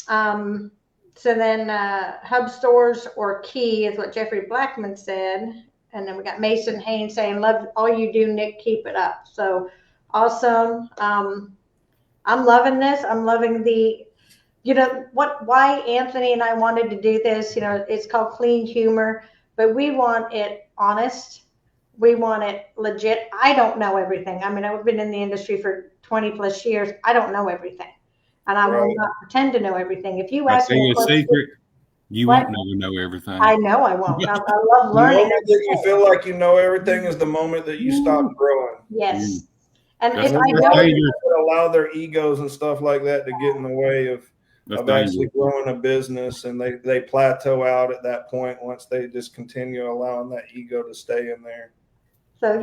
So then hub stores or key is what Jeffrey Blackman said. And then we got Mason Haynes saying, "Love all you do, Nick. Keep it up." So awesome. I'm loving this. I'm loving why Anthony and I wanted to do this. It's called Clean Humor, but we want it honest. We want it legit. I don't know everything. I mean, I've been in the industry for 20 plus years. I don't know everything. And I will not pretend to know everything. If you ask me a secret, you won't never know everything. I know I won't. I love learning. The moment that you feel like you know everything is the moment that you stop growing. Yes. And if I don't allow their egos and stuff like that to get in the way of actually growing a business, and they plateau out at that point once they just continue allowing that ego to stay in there. So,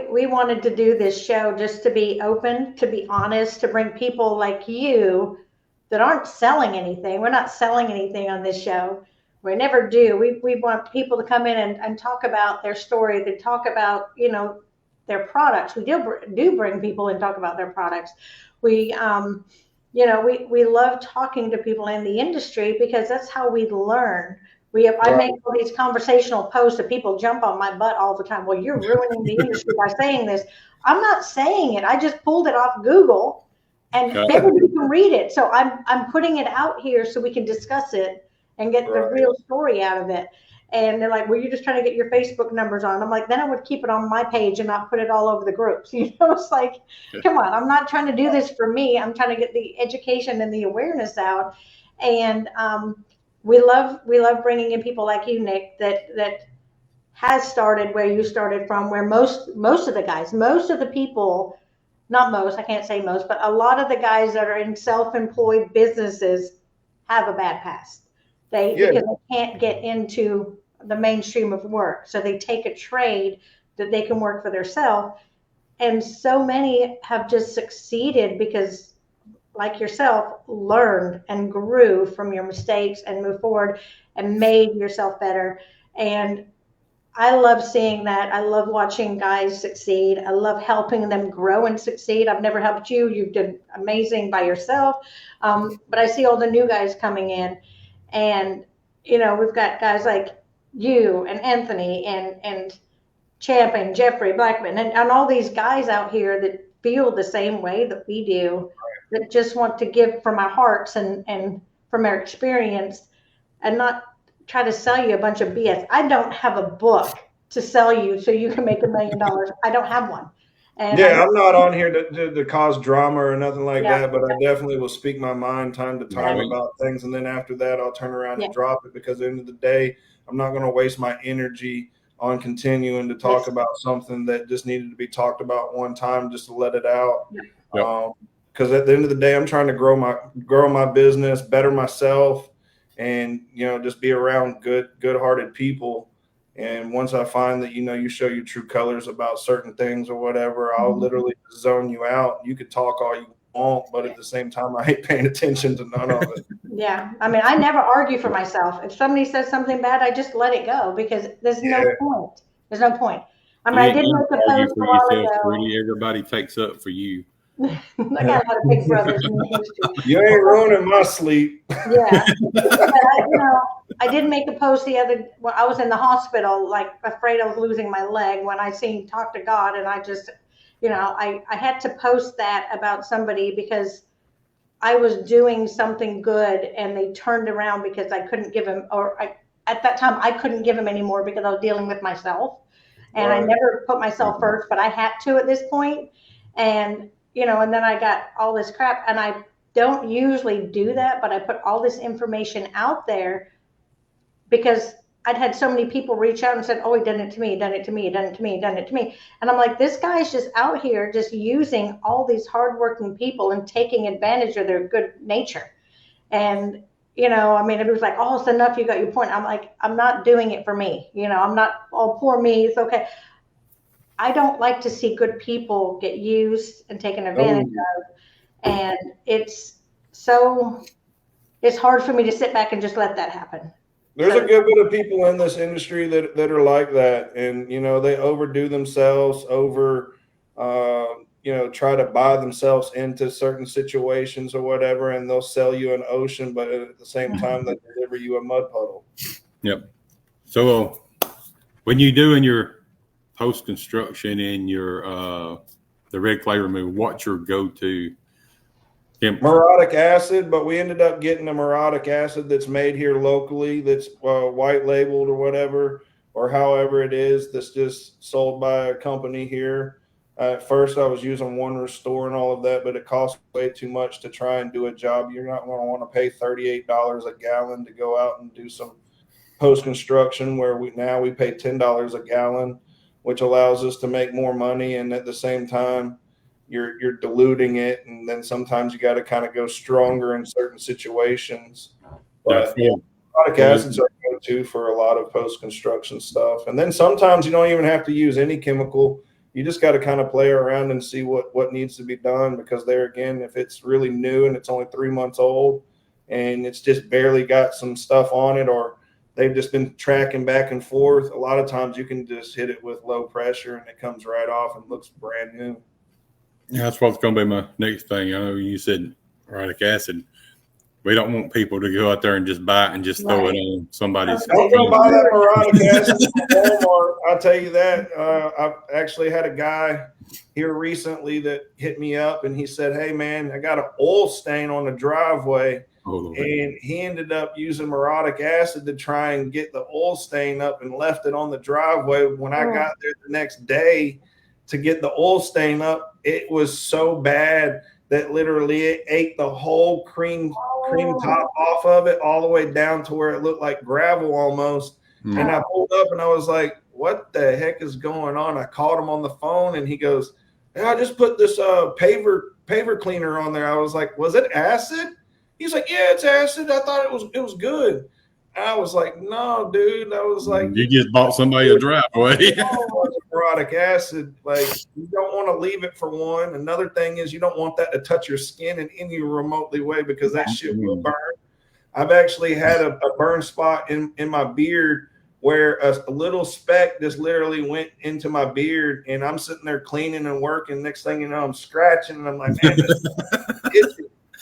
we wanted to do this show just to be open, to be honest, to bring people like you that aren't selling anything. We're not selling anything on this show. We never do. We want people to come in and talk about their story, to talk about, their products. We do bring people and talk about their products. We love talking to people in the industry because that's how we learn. I make all these conversational posts that people jump on my butt all the time. "Well, you're ruining the industry by saying this." I'm not saying it. I just pulled it off Google, and everybody can read it. So I'm putting it out here so we can discuss it and get the real story out of it. And they're like, "Well, you're just trying to get your Facebook numbers on." I'm like, then I would keep it on my page and not put it all over the groups. It's like, come on, I'm not trying to do this for me. I'm trying to get the education and the awareness out. And we love bringing in people like you, Nick, that has started where you started from, where most of the guys, most of the people, not most, I can't say most, but a lot of the guys that are in self-employed businesses have a bad past. Because they can't get into the mainstream of work. So they take a trade that they can work for themselves. And so many have just succeeded because, like yourself, learned and grew from your mistakes and moved forward and made yourself better. And I love seeing that. I love watching guys succeed. I love helping them grow and succeed. I've never helped you. You've done amazing by yourself. But I see all the new guys coming in. And, we've got guys like you and Anthony and Champ and Jeffrey Blackman and all these guys out here that feel the same way that we do, that just want to give from our hearts and from our experience and not try to sell you a bunch of BS. I don't have a book to sell you so you can make $1 million. I don't have one. And I'm not on here to cause drama or nothing like that, but I definitely will speak my mind time to time about things. And then after that, I'll turn around and drop it, because at the end of the day, I'm not going to waste my energy on continuing to talk about something that just needed to be talked about one time just to let it out. Because at the end of the day, I'm trying to grow my business, better myself, and, just be around good-hearted people. And once I find that, you show your true colors about certain things or whatever, I'll literally zone you out. You could talk all you want, but at the same time, I ain't paying attention to none of it. Yeah. I mean, I never argue for myself. If somebody says something bad, I just let it go, because there's no point. There's no point. I mean, I did make a argue post for a while yourself, ago. Trudy. Everybody takes up for you. I got a lot of big brothers. You ain't ruining my sleep. Yeah. But I did make a post when I was in the hospital, like afraid I was losing my leg when I seen Talk to God. And I just, I had to post that about somebody because I was doing something good and they turned around because I couldn't give him, at that time, I couldn't give him anymore because I was dealing with myself. And I never put myself first, but I had to at this point. And, and then I got all this crap, and I don't usually do that, but I put all this information out there because I'd had so many people reach out and said, oh, he done it to me, done it to me, done it to me, done it to me. And I'm like, this guy's just out here just using all these hardworking people and taking advantage of their good nature. And, I mean, it was like, oh, it's enough. You got your point. I'm like, I'm not doing it for me. I'm not, oh, poor me. It's okay. I don't like to see good people get used and taken advantage of. And it's hard for me to sit back and just let that happen. There's a good bit of people in this industry that are like that. And, they overdo themselves try to buy themselves into certain situations or whatever, and they'll sell you an ocean, but at the same time, they deliver you a mud puddle. Yep. So when you do in your post-construction and your the red clay removal, what's your go-to? Muriatic acid, but we ended up getting a muriatic acid that's made here locally, that's white labeled or whatever, or however it is, that's just sold by a company here. At first, I was using One Restore and all of that, but it costs way too much to try and do a job. You're not going to want to pay $38 a gallon to go out and do some post-construction, where we pay $10 a gallon, which allows us to make more money. And at the same time, you're diluting it. And then sometimes you got to kind of go stronger in certain situations. But muriatic acids are go-to for a lot of post-construction stuff. And then sometimes you don't even have to use any chemical. You just got to kind of play around and see what needs to be done, because there again, if it's really new and it's only 3 months old and it's just barely got some stuff on it, or they've just been tracking back and forth, a lot of times you can just hit it with low pressure and it comes right off and looks brand new. Yeah, that's what's going to be my next thing. I know you said muriatic acid. We don't want people to go out there and just buy it and just throw it on somebody's. Don't go buy that muriatic acid from Walmart. I'll tell you that. I've actually had a guy here recently that hit me up and he said, hey, man, I got an oil stain on the driveway. And he ended up using muriatic acid to try and get the oil stain up and left it on the driveway. When I got there the next day to get the oil stain up, it was so bad that literally it ate the whole cream top off of it all the way down to where it looked like gravel almost. And I pulled up and I was like, what the heck is going on? I called him on the phone and he goes, I just put this paver cleaner on there. I was like, was it acid? He's like, yeah, it's acid. I thought it was good. I was like, no, dude. I was like, you just bought somebody a driveway. Muriatic acid, like, you don't want to leave it for one. Another thing is you don't want that to touch your skin in any remotely way, because that shit will burn. I've actually had a burn spot in my beard where a little speck just literally went into my beard, and I'm sitting there cleaning and working. Next thing you know, I'm scratching, and I'm like, man,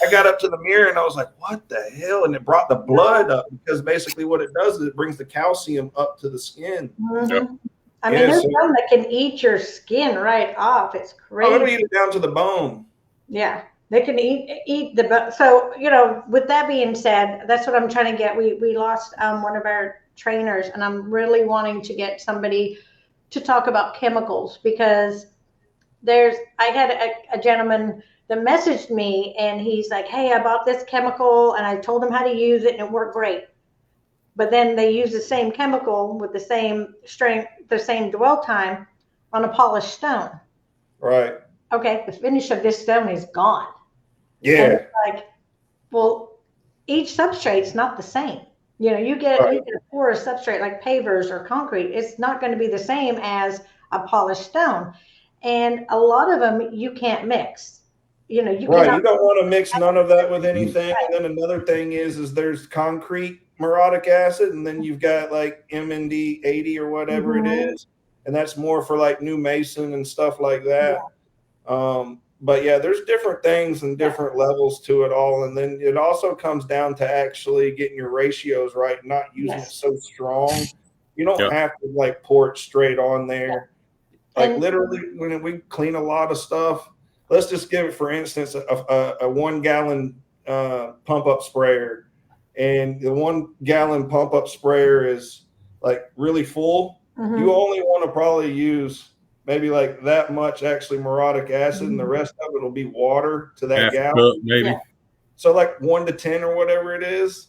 I got up to the mirror and I was like, what the hell? And it brought the blood up, because basically what it does is it brings the calcium up to the skin. Mm-hmm. I mean, there's some that can eat your skin right off. It's crazy. Oh, it'll eat it down to the bone. Yeah, they can eat the bone. So, with that being said, that's what I'm trying to get. We lost one of our trainers, and I'm really wanting to get somebody to talk about chemicals, because I had a gentleman that messaged me, and he's like, hey, I bought this chemical and I told him how to use it and it worked great. But then they use the same chemical with the same strength, the same dwell time on a polished stone. Right. Okay, the finish of this stone is gone. Yeah. And it's like, well, each substrate's not the same. You get a porous substrate like pavers or concrete. It's not going to be the same as a polished stone. And a lot of them you can't mix. You don't want to mix none of that with anything. Right. And then another thing is there's concrete muriatic acid, and then you've got like MND 80 or whatever it is. and that's more for like new mason and stuff like that. But yeah, there's different things and different levels to it all. And then it also comes down to actually getting your ratios right, not using it so strong. You don't have to like pour it straight on there. Like literally when we clean a lot of stuff, let's just give it, for instance, a 1 gallon pump up sprayer. And the 1 gallon pump up sprayer is like really full. You only want to probably use maybe like that much actually morotic acid, and the rest of it will be water to that gallon. Maybe. So like 1 to 10 or whatever it is.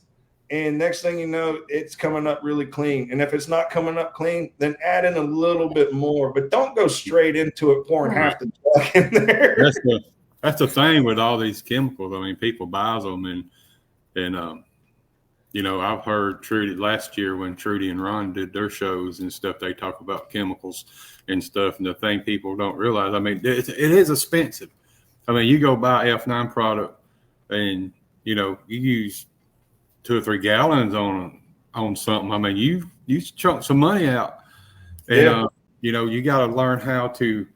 And next thing you know, it's coming up really clean. And if it's not coming up clean, then add in a little bit more, but don't go straight into it pouring half the jug in there. That's the thing with all these chemicals. I mean, people buys them and you know, I've heard Trudi last year when Trudi and Ron did their shows and stuff, they talk about chemicals and stuff. And the thing people don't realize, I mean, it is expensive. I mean, you go buy F9 product and, you know, you use 2 or 3 gallons on something. I mean, you chunk some money out, and you know, you got to learn how to.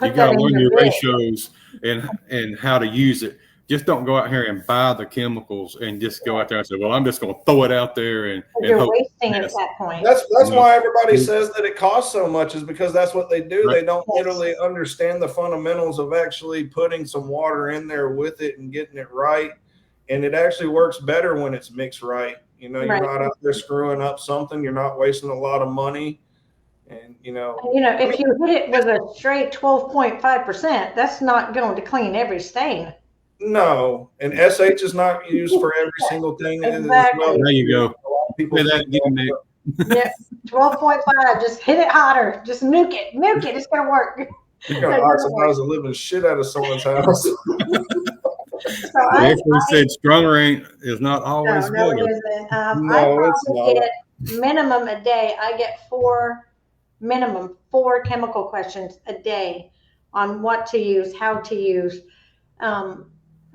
You got to learn your ratios and how to use it. Just don't go out here and buy the chemicals and just go out there and say, "Well, I'm just going to throw it out there and you're hope." wasting it at that point. That's why everybody says that it costs so much, is because that's what they do. They don't literally understand the fundamentals of actually putting some water in there with it and getting it right. And it actually works better when it's mixed right. You know, you're not out there screwing up something. You're not wasting a lot of money. And, you know, if you hit it with a straight 12.5%, that's not going to clean every stain. No. And SH is not used for every single thing. Exactly. Well. There you go. People yeah, 12.5. Just hit it hotter. Just nuke it. Nuke it. It's going to work. You're going to oxidize the living shit out of someone's house. So I said stronger is not always no, good. it isn't. I probably get minimum a day. I get minimum four chemical questions a day on what to use, how to use. I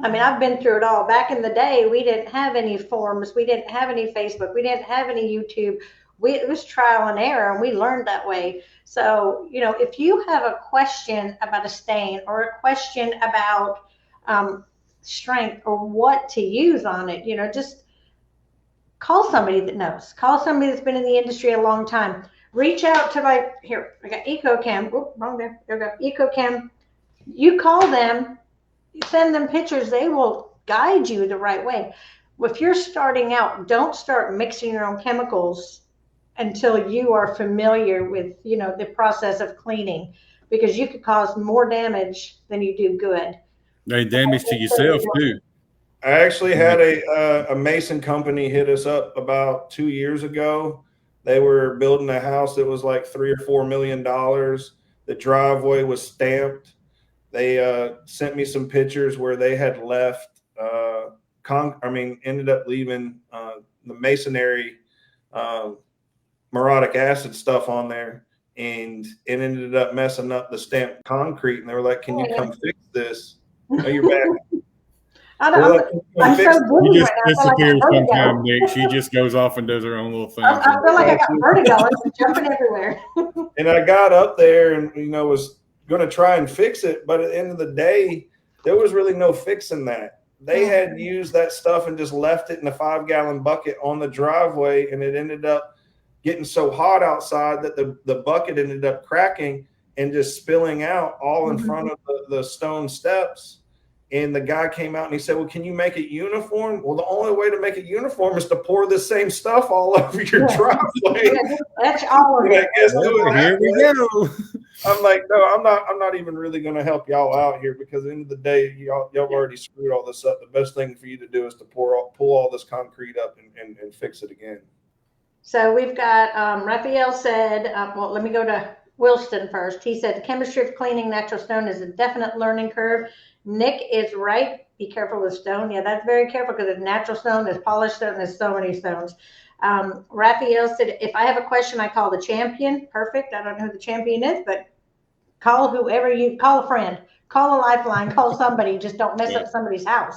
mean, I've been through it all. Back in the day, we didn't have any forums. We didn't have any Facebook. We didn't have any YouTube. It was trial and error, and we learned that way. So, you know, if you have a question about a stain or a question about strength or what to use on it, you know, just call somebody that knows. Call somebody that's been in the industry a long time. Reach out to I got EcoChem. Oh, wrong there. There we go. EcoChem. You call them, you send them pictures. They will guide you the right way. If you're starting out, don't start mixing your own chemicals until you are familiar with, you know, the process of cleaning, because you could cause more damage than you do good. They damage to yourself too. I actually had a mason company hit us up about 2 years ago. They were building a house that was like $3 or $4 million. The driveway was stamped. They sent me some pictures where they had left, ended up leaving the masonry morotic acid stuff on there, and it ended up messing up the stamped concrete. And they were like, "Can you come fix this?" Oh, you're back. I'm so good. She just disappears sometime, Nick. She just goes off and does her own little thing. I feel like I got vertigo. I'm jumping everywhere. And I got up there and, you know, was going to try and fix it. But at the end of the day, there was really no fixing that. They had used that stuff and just left it in a 5-gallon bucket on the driveway. And it ended up getting so hot outside that the bucket ended up cracking and just spilling out all in front of the stone steps. And the guy came out and he said, "Well, can you make it uniform?" Well, the only way to make it uniform is to pour the same stuff all over your driveway. That's all. And I guess here we go. I'm like, no, I'm not even really going to help y'all out here, because at the end of the day, y'all already screwed all this up. The best thing for you to do is to pull all this concrete up and fix it again. So we've got Raphael said, well, let me go to Wilston first. He said the chemistry of cleaning natural stone is a definite learning curve. Nick is right. Be careful with stone. Yeah, that's very careful, because there's natural stone, there's polished stone, there's so many stones. Raphael said, if I have a question, I call the champion. Perfect. I don't know who the champion is, but call whoever call a friend. call a lifeline, call somebody. Just don't mess up somebody's house.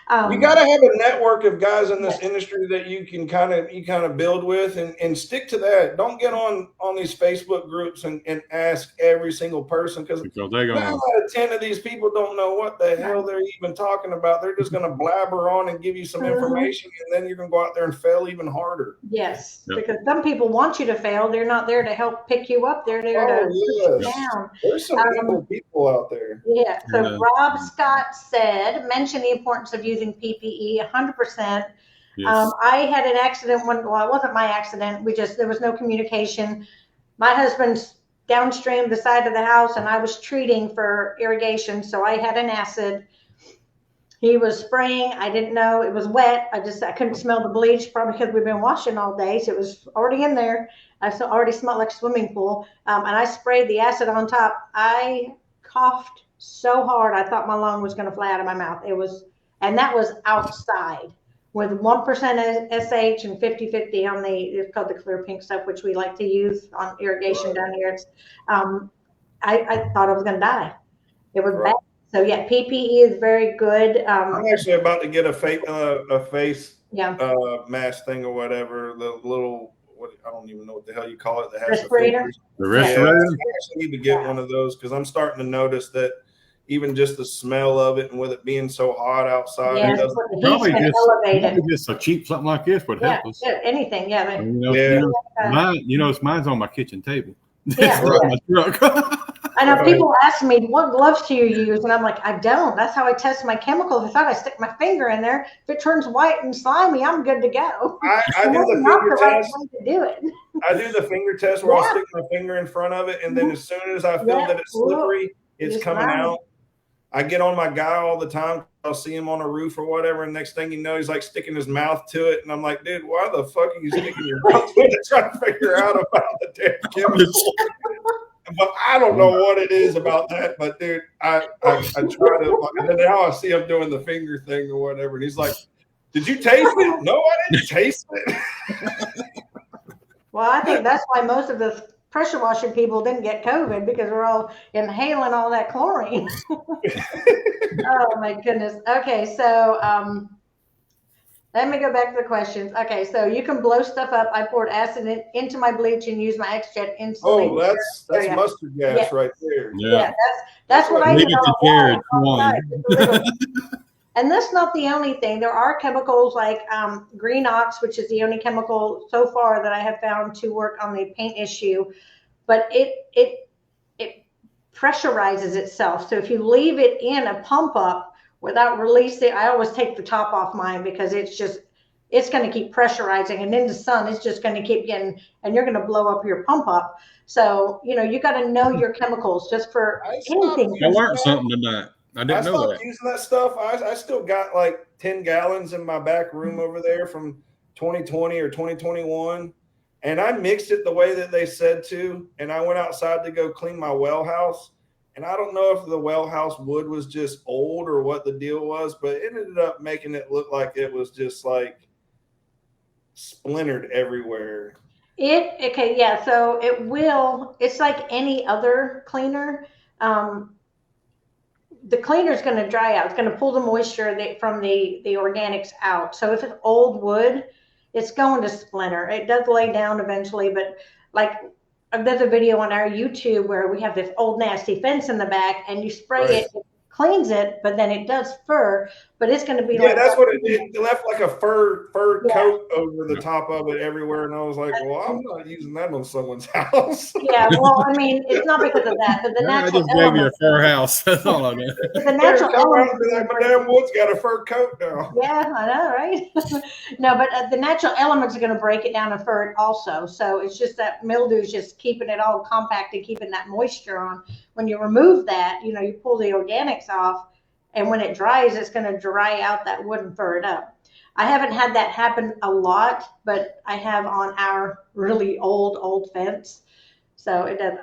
You got to have a network of guys in this industry that you can kind of build with and stick to that. Don't get on these Facebook groups and ask every single person because 9 out of 10 of these people don't know what the hell they're even talking about. They're just going to blabber on and give you some information, and then you're going to go out there and fail even harder. Yes, because some people want you to fail. They're not there to help pick you up. They're there to push you down. There's some people out there. Yeah. So Rob Scott said, mention the importance of using PPE 100%. Yes. I had an accident it wasn't my accident. There was no communication. My husband's downstream the side of the house and I was treating for irrigation. So I had an acid. He was spraying. I didn't know it was wet. I couldn't smell the bleach, probably because we've been washing all day. So it was already in there. I already smelled like a swimming pool. And I sprayed the acid on top. I coughed so hard. I thought my lung was going to fly out of my mouth. And that was outside with 1% SH and 50-50 on it's called the clear pink stuff, which we like to use on irrigation down here. I thought I was going to die. It was bad. So yeah, PPE is very good. I'm actually about to get a face mask thing or whatever. The little, I don't even know what the hell you call it. That has respirator. The respirator. I actually need to get one of those because I'm starting to notice that even just the smell of it and with it being so hot outside, probably just so cheap something like this would help us. Anything, mine's on my kitchen table. Yeah, my truck. I know people ask me, what gloves do you use? And I'm like, I don't. That's how I test my chemicals. I thought I stick my finger in there. If it turns white and slimy, I'm good to go. I do the finger test. Way to do it. I do the finger test where I'll stick my finger in front of it, and then as soon as I feel that it's slippery, it's coming out. I get on my guy all the time. I'll see him on a roof or whatever, and next thing you know, he's like sticking his mouth to it, and I'm like, dude, why the fuck are you sticking your mouth to it to try to figure out about the damn chemical? But I don't know what it is about that. But dude, I try to, and then now I see him doing the finger thing or whatever, and he's like, "Did you taste it?" No, I didn't taste it. Well, I think that's why most of the pressure washing people didn't get COVID because we're all inhaling all that chlorine. Oh my goodness. Okay, so let me go back to the questions. Okay, so you can blow stuff up. I poured acid into my bleach and used my X-Jet instantly. Oh, that's mustard gas right there. Yeah, that's what I did. And that's not the only thing. There are chemicals like green ox, which is the only chemical so far that I have found to work on the paint issue, but it pressurizes itself. So if you leave it in a pump up without releasing, I always take the top off mine because it's going to keep pressurizing, and in the sun, it's just going to keep getting, and you're going to blow up your pump up. So, you got to know your chemicals just for anything. I learned something tonight. I didn't know that. Using that stuff. I still got like 10 gallons in my back room over there from 2020 or 2021. And I mixed it the way that they said to. And I went outside to go clean my well house. And I don't know if the well house wood was just old or what the deal was, but it ended up making it look like it was just like splintered everywhere. So it's like any other cleaner. The cleaner is going to dry out. It's going to pull the moisture from the organics out. So if it's old wood, it's going to splinter. It does lay down eventually, but like there's a video on our YouTube where we have this old nasty fence in the back and you spray it cleans it, but then it does fur, but it's going to be that's what it did. It left like a fur coat over the top of it everywhere, and I was like, well, I'm not using that on someone's house. Yeah, well, I mean, it's not because of that, but the natural I just gave you a fur house. That's all I got. The natural elements. Like, my damn wood's got a fur coat now. Yeah, I know, right? No, but the natural elements are going to break it down and fur it also. So it's just that mildew is just keeping it all compact and keeping that moisture on. When you remove that, you pull the organics off, and when it dries, it's going to dry out that wood and fur it up. I haven't had that happen a lot, but I have on our really old fence. So it does.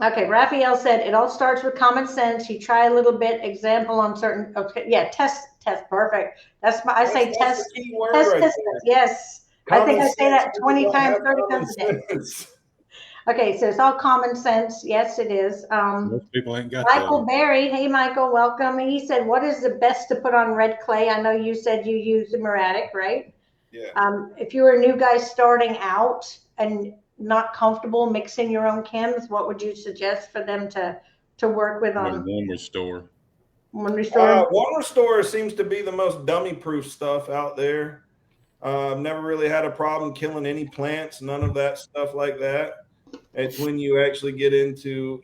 Okay, Raphael said it all starts with common sense. You try a little bit, example on certain. Okay, yeah, test. Perfect. I say test. Test. Yes, common I think I say that 20 times, 30 times a day. Okay, so it's all common sense. Yes, it is. Most people ain't got Michael that. Berry, hey Michael, welcome. He said, "What is the best to put on red clay?" I know you said you use the Muratic, right? Yeah. If you were a new guy starting out and not comfortable mixing your own chems, what would you suggest for them to work with At a on Walmart store. when restoring? Water Restore seems to be the most dummy-proof stuff out there. I've never really had a problem killing any plants, none of that stuff like that. It's when you actually get into,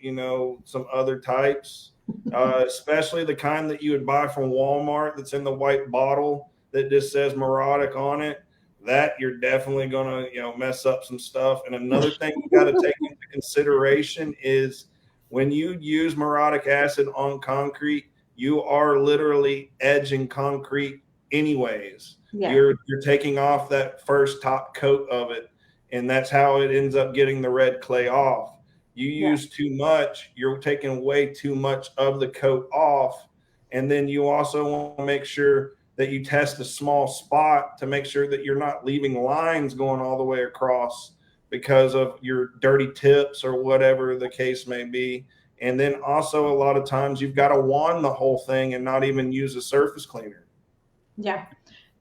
some other types, especially the kind that you would buy from Walmart that's in the white bottle that just says Morotic on it. That you're definitely going to, mess up some stuff. And another thing you got to take into consideration is when you use Morotic acid on concrete, you are literally edging concrete anyways. Yeah. You're taking off that first top coat of it, and that's how it ends up getting the red clay off. You use too much, you're taking way too much of the coat off. And then you also want to make sure that you test a small spot to make sure that you're not leaving lines going all the way across because of your dirty tips or whatever the case may be. And then also a lot of times you've got to wand the whole thing and not even use a surface cleaner. Yeah.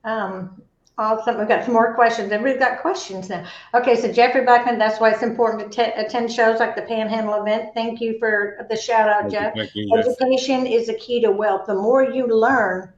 Awesome. We've got some more questions. Everybody's got questions now. Okay, so Jeffrey Blackman, that's why it's important to attend shows like the Panhandle event. Thank you for the shout out, Jeff. Education is the key to wealth. The more you learn,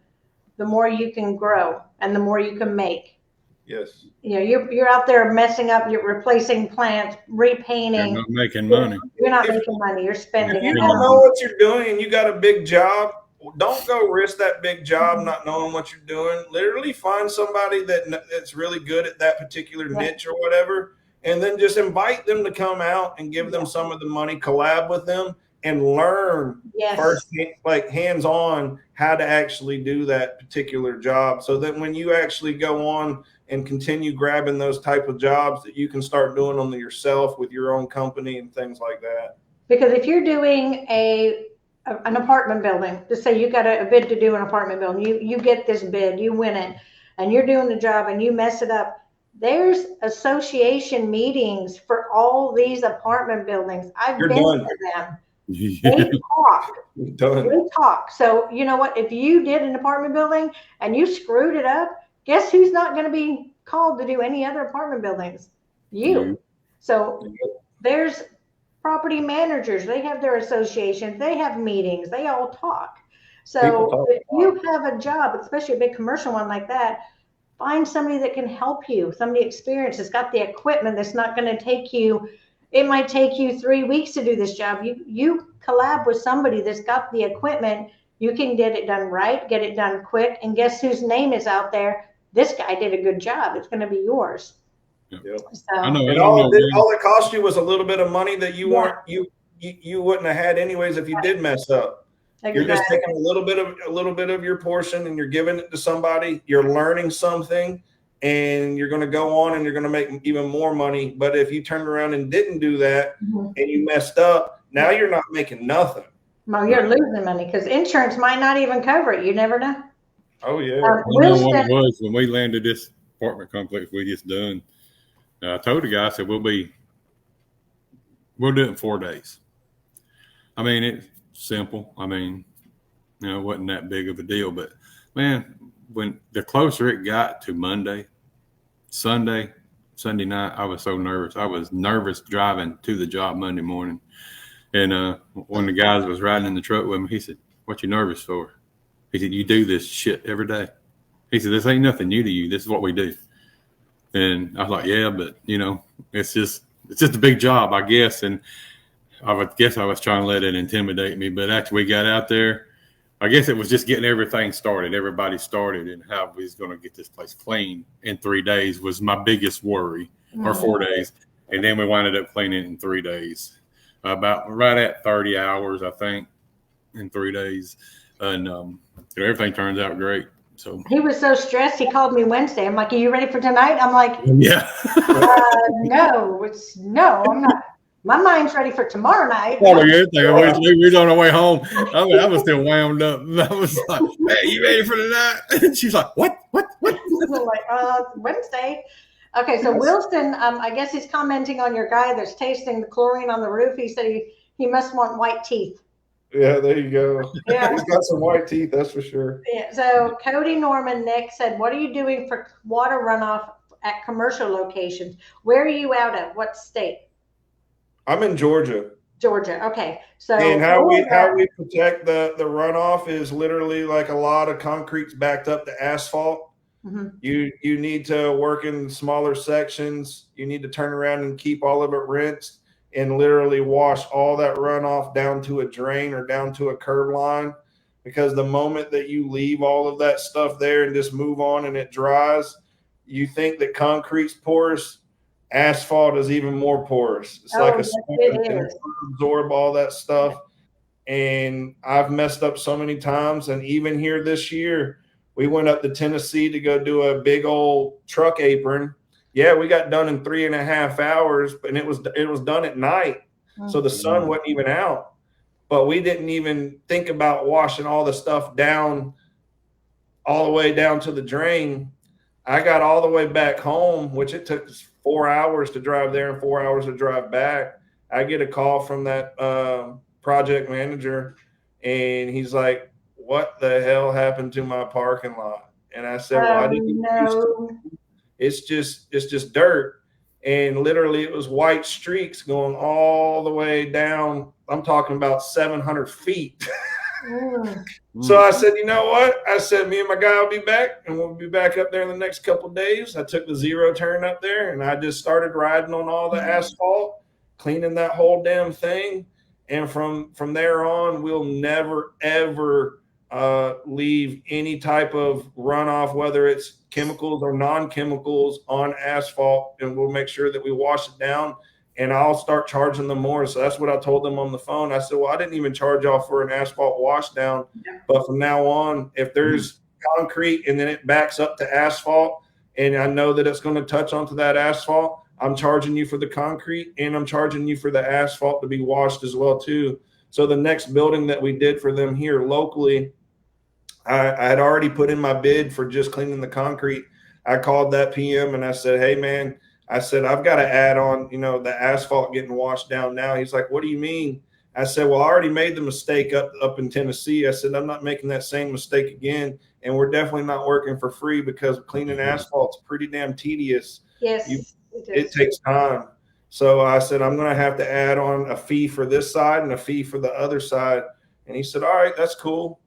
the more you can grow and the more you can make. Yes. You're out there messing up, you're replacing plants, repainting. You're not making money. You're not making money, you're spending. If you don't know what you're doing and you got a big job, don't go risk that big job not knowing what you're doing. Literally find somebody that's really good at that particular niche or whatever, and then just invite them to come out and give them some of the money, collab with them, and learn first, like hands-on, how to actually do that particular job, so that when you actually go on and continue grabbing those type of jobs, that you can start doing them yourself with your own company and things like that. Because if you're doing an apartment building, just say you got a bid to do an apartment building, you get this bid, you win it, and you're doing the job and you mess it up. There's association meetings for all these apartment buildings. I've been to them. They talk. They talk. So you know what? If you did an apartment building and you screwed it up, guess who's not going to be called to do any other apartment buildings? You. So there's property managers, they have their associations, they have meetings, they all talk. So if you have a job, especially a big commercial one like that, find somebody that can help you, somebody experienced, that's got the equipment, that's not going to take you, it might take you 3 weeks to do this job. You collab with somebody that's got the equipment, you can get it done right, get it done quick, and guess whose name is out there? This guy did a good job. It's going to be yours. Yep. So, and all it cost you was a little bit of money that you weren't you wouldn't have had anyways if you did mess up. Exactly. You're just taking a little bit of your portion and you're giving it to somebody. You're learning something, and you're going to go on and you're going to make even more money. But if you turned around and didn't do that and you messed up, now you're not making nothing. Well, you're losing money because insurance might not even cover it. You never know. Oh yeah. I know what it was when we landed this apartment complex we just done. I told the guy, I said, we'll do it in 4 days. I mean, it's simple. I mean, it wasn't that big of a deal. But, man, when the closer it got to Sunday night, I was so nervous. I was nervous driving to the job Monday morning. And one of the guys was riding in the truck with me. He said, what you nervous for? He said, you do this shit every day. He said, this ain't nothing new to you. This is what we do. And I was like, yeah, but it's just a big job, I guess. And I was trying to let it intimidate me, but actually we got out there. I guess it was just getting everything started. Everybody started, and how we was going to get this place clean in 3 days was my biggest worry, or 4 days. And then we winded up cleaning it in 3 days, about right at 30 hours, I think, in 3 days. And everything turns out great. So he was so stressed. He called me Wednesday. I'm like, "Are you ready for tonight?" I'm like, "Yeah." No, I'm not. My mind's ready for tomorrow night. We were on our way home. I was still wound up. I was like, "Hey, you ready for tonight?" And she's like, "What?" I'm like, Wednesday. Okay, so Wilson, I guess he's commenting on your guy that's tasting the chlorine on the roof. He said he must want white teeth. Yeah, there you go. Yeah. He's got some white teeth, that's for sure. Yeah. So Cody Norman Nick said, what are you doing for water runoff at commercial locations? Where are you out of? What state? I'm in Georgia. Georgia. Okay. So and how we protect the runoff is literally like a lot of concrete's backed up to asphalt. Mm-hmm. You need to work in smaller sections. You need to turn around and keep all of it rinsed and literally wash all that runoff down to a drain or down to a curb line, because the moment that you leave all of that stuff there and just move on and it dries, you think that concrete's porous. Asphalt is even more porous. It's like a sponge and it absorb all that stuff. And I've messed up so many times. And even here this year, we went up to Tennessee to go do a big old truck apron. Yeah, we got done in 3.5 hours, and it was done at night. So the sun wasn't even out. But we didn't even think about washing all the stuff down all the way down to the drain. I got all the way back home, which it took 4 hours to drive there and 4 hours to drive back. I get a call from that project manager, and he's like, what the hell happened to my parking lot? And I said, well, I didn't know. It's just dirt. And literally it was white streaks going all the way down. I'm talking about 700 feet. So I said, you know what? I said, me and my guy will be back, and we'll be back up there in the next couple of days. I took the 0 turn up there, and I just started riding on all the asphalt, cleaning that whole damn thing. And from there on, we'll never, ever leave any type of runoff, whether it's chemicals or non-chemicals, on asphalt, and we'll make sure that we wash it down. And I'll start charging them more. So that's what I told them on the phone. I said, well, I didn't even charge y'all for an asphalt wash down. But from now on, if there's concrete and then it backs up to asphalt, and I know that it's going to touch onto that asphalt, I'm charging you for the concrete, and I'm charging you for the asphalt to be washed as well too. So the next building that we did for them here locally, I had already put in my bid for just cleaning the concrete. I called that PM and I said, hey man, I said, I've got to add on, the asphalt getting washed down now. He's like, what do you mean? I said, well, I already made the mistake up in Tennessee. I said, I'm not making that same mistake again. And we're definitely not working for free, because cleaning asphalt's pretty damn tedious. Yes, it takes time. So I said, I'm going to have to add on a fee for this side and a fee for the other side. And he said, all right, that's cool.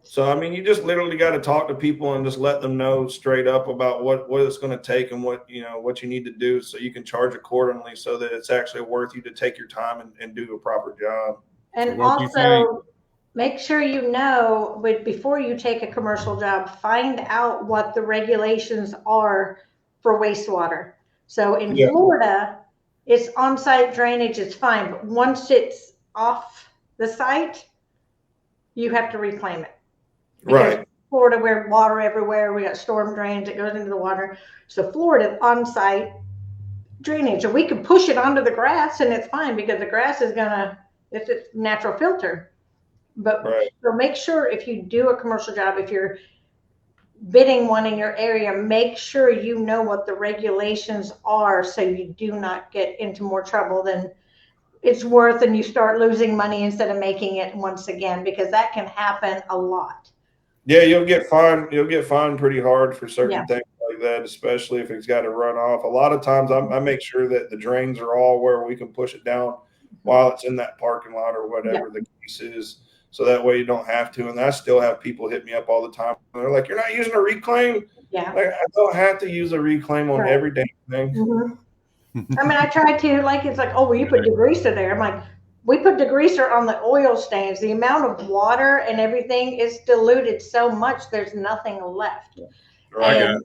So, I mean, you just literally got to talk to people and just let them know straight up about what it's going to take and what you need to do, so you can charge accordingly, so that it's actually worth you to take your time and do a proper job. And also make sure before you take a commercial job, find out what the regulations are for wastewater. So in Florida, it's on-site drainage, it's fine. But once it's off the site, you have to reclaim it. Because right. Florida, we're water everywhere. We got storm drains that goes into the water. So Florida on-site drainage, and we can push it onto the grass, and it's fine, because the grass is it's a natural filter. But So make sure, if you do a commercial job, if you're bidding one in your area, make sure you know what the regulations are, so you do not get into more trouble than it's worth, and you start losing money instead of making it once again, because that can happen a lot. Yeah, you'll get fined. You'll get fined pretty hard for certain things like that, especially if it's got to run off. A lot of times I make sure that the drains are all where we can push it down while it's in that parking lot or whatever the case is. So that way you don't have to. And I still have people hit me up all the time. They're like, you're not using a reclaim? Yeah. Like, I don't have to use a reclaim on every damn thing. Mm-hmm. I mean, I try to, it's like, oh, well, you put degreaser there. I'm like, we put degreaser on the oil stains. The amount of water and everything is diluted so much, there's nothing left. Right. And,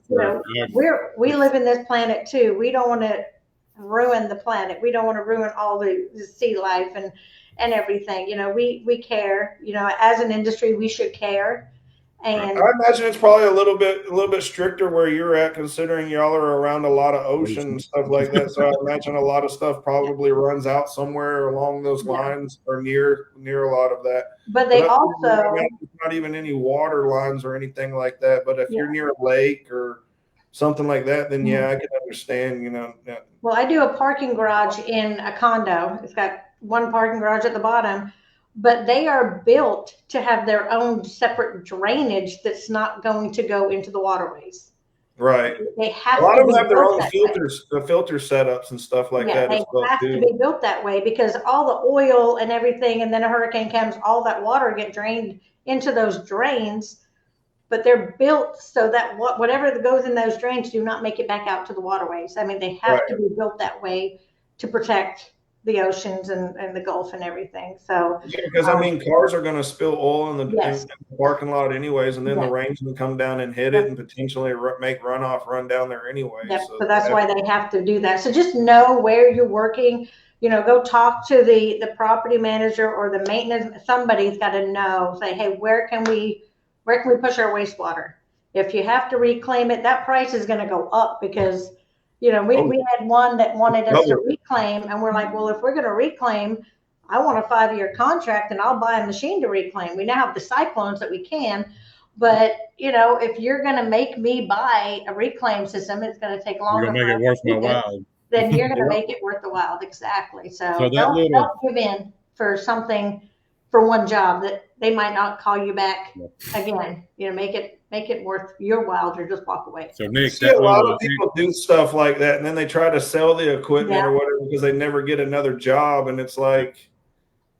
we live in this planet too. We don't want to ruin the planet. We don't want to ruin all the sea life and everything. We care. As an industry, we should care. And I imagine it's probably a little bit stricter where you're at, considering y'all are around a lot of ocean and stuff like that. So I imagine a lot of stuff probably runs out somewhere along those lines or near a lot of that. But they also not even any water lines or anything like that. But if you're near a lake or something like that, then yeah, I can understand, Well, I do a parking garage in a condo. It's got one parking garage at the bottom, but they are built to have their own separate drainage that's not going to go into the waterways. Right. They have A lot to of them be have their built own that way. filters, the filter setups and stuff like Yeah, that as well they have too. to be built that way because all the oil and everything, and then a hurricane comes, all that water get drained into those drains. But they're built so that whatever goes in those drains do not make it back out to the waterways. I mean, they have to be built that way to protect the oceans and the Gulf and everything. So yeah, because I mean, cars are going to spill oil in the parking lot anyways, and then the rain's going to come down and hit it and potentially make runoff run down there anyway. Yep. So that's why they have to do that. So just know where you're working. Go talk to the property manager or the maintenance. Somebody's got to know. Say, hey, where can we push our wastewater? If you have to reclaim it, that price is going to go up because, we had one that wanted us to reclaim, and we're like, well, if we're going to reclaim, I want a 5-year contract and I'll buy a machine to reclaim. We now have the cyclones that we can, but if you're going to make me buy a reclaim system, it's going to take longer. You're going to make it worth my while. Then you're going to make it worth the while. Exactly. So don't give in for something for one job that they might not call you back again. Make it worth your while to just walk away. So Nick, a lot of people do stuff like that, and then they try to sell the equipment or whatever because they never get another job, and it's like,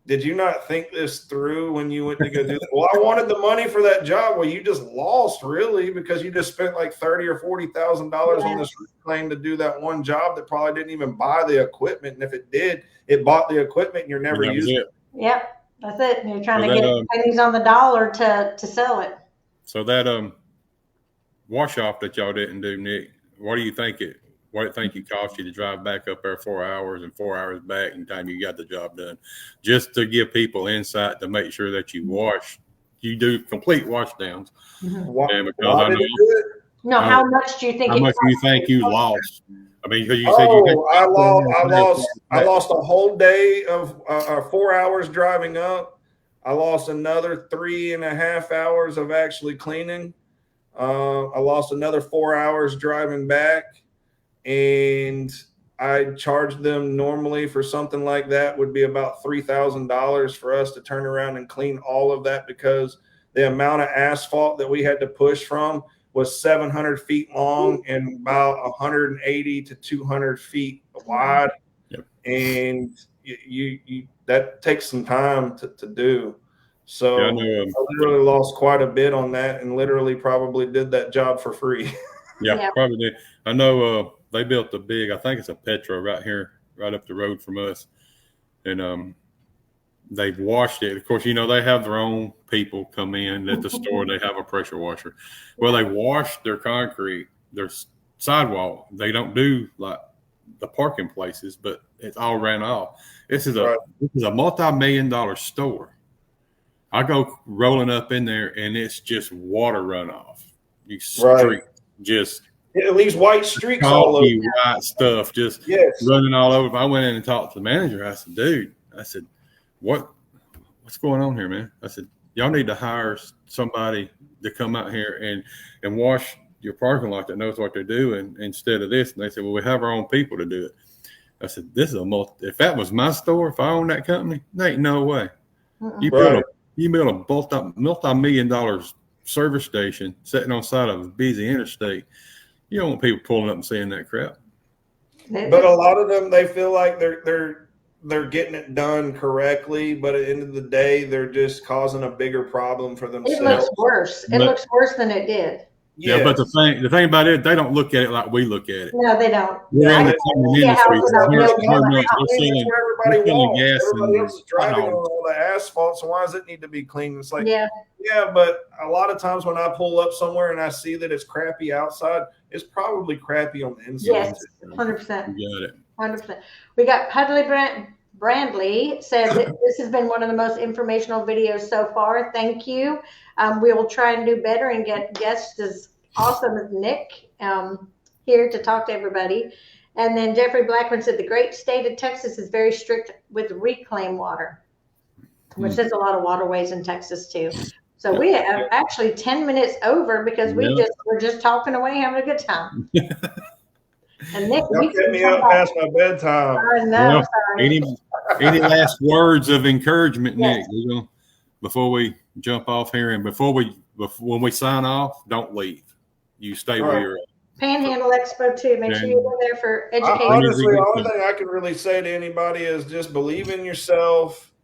did you not think this through when you went to go do that? Well, I wanted the money for that job. Well, you just lost really because you just spent like $30,000 or $40,000 on this reclaim to do that one job that probably didn't even buy the equipment, and if it did, it bought the equipment, and you're never using it. Yep. That's it. And you're trying to get pennies on the dollar to sell it. So that wash off that y'all didn't do, Nick, what do you think it cost you to drive back up there 4 hours and 4 hours back in time you got the job done? Just to give people insight to make sure that you do complete wash downs. And because I know how much do you think? How much do you think you lost? I mean, because you said I lost a whole day of 4 hours driving up. I lost another 3.5 hours of actually cleaning. I lost another 4 hours driving back, and I charged them normally for something like that would be about $3,000 for us to turn around and clean all of that because the amount of asphalt that we had to push from was 700 feet long and about 180 to 200 feet wide. Yep. And you that takes some time to do. So I literally lost quite a bit on that and literally probably did that job for free. Yeah, probably did. I know they built I think it's a Petro right here, right up the road from us. And they've washed it. Of course, they have their own people come in at the store. They have a pressure washer. Well, they wash their concrete, their sidewalk. They don't do like the parking places, but it's all ran off. This is a multi-million-dollar store. I go rolling up in there, and it's just water runoff. Just at least white streaks all over. White stuff just running all over. I went in and talked to the manager. I said, dude, what's going on here, man? I said, y'all need to hire somebody to come out here and wash your parking lot that knows what they're doing instead of this. And they said, well, we have our own people to do it. I said, this is if that was my store, if I owned that company, there ain't no way. You build a multi-million-dollar service station sitting on the side of a busy interstate. You don't want people pulling up and saying that crap. But a lot of them, they feel like they're getting it done correctly, but at the end of the day, they're just causing a bigger problem for themselves. It looks worse. It looks worse than it did. Yeah, but the thing about it, they don't look at it like we look at it. No, they don't. We're in the industry. Everybody else is driving on all the asphalt, so why does it need to be clean? It's like, yeah, but a lot of times when I pull up somewhere and I see that it's crappy outside, it's probably crappy on the inside. Yes, 100%. You got it. 100%. We got Pudley Brandley said that this has been one of the most informational videos so far. Thank you. We will try and do better and get guests as awesome as Nick here to talk to everybody. And then Jeffrey Blackman said the great state of Texas is very strict with reclaim water, which there's a lot of waterways in Texas too. So we have actually 10 minutes over because we're just talking away, having a good time. And Nick, you get me up past my bedtime. I know. Any last words of encouragement, Yes. Nick? Before we jump off here, and when we sign off, don't leave. You stay where you're at. Panhandle Expo too. Make sure you're there for education. Honestly, the only thing I can really say to anybody is just believe in yourself,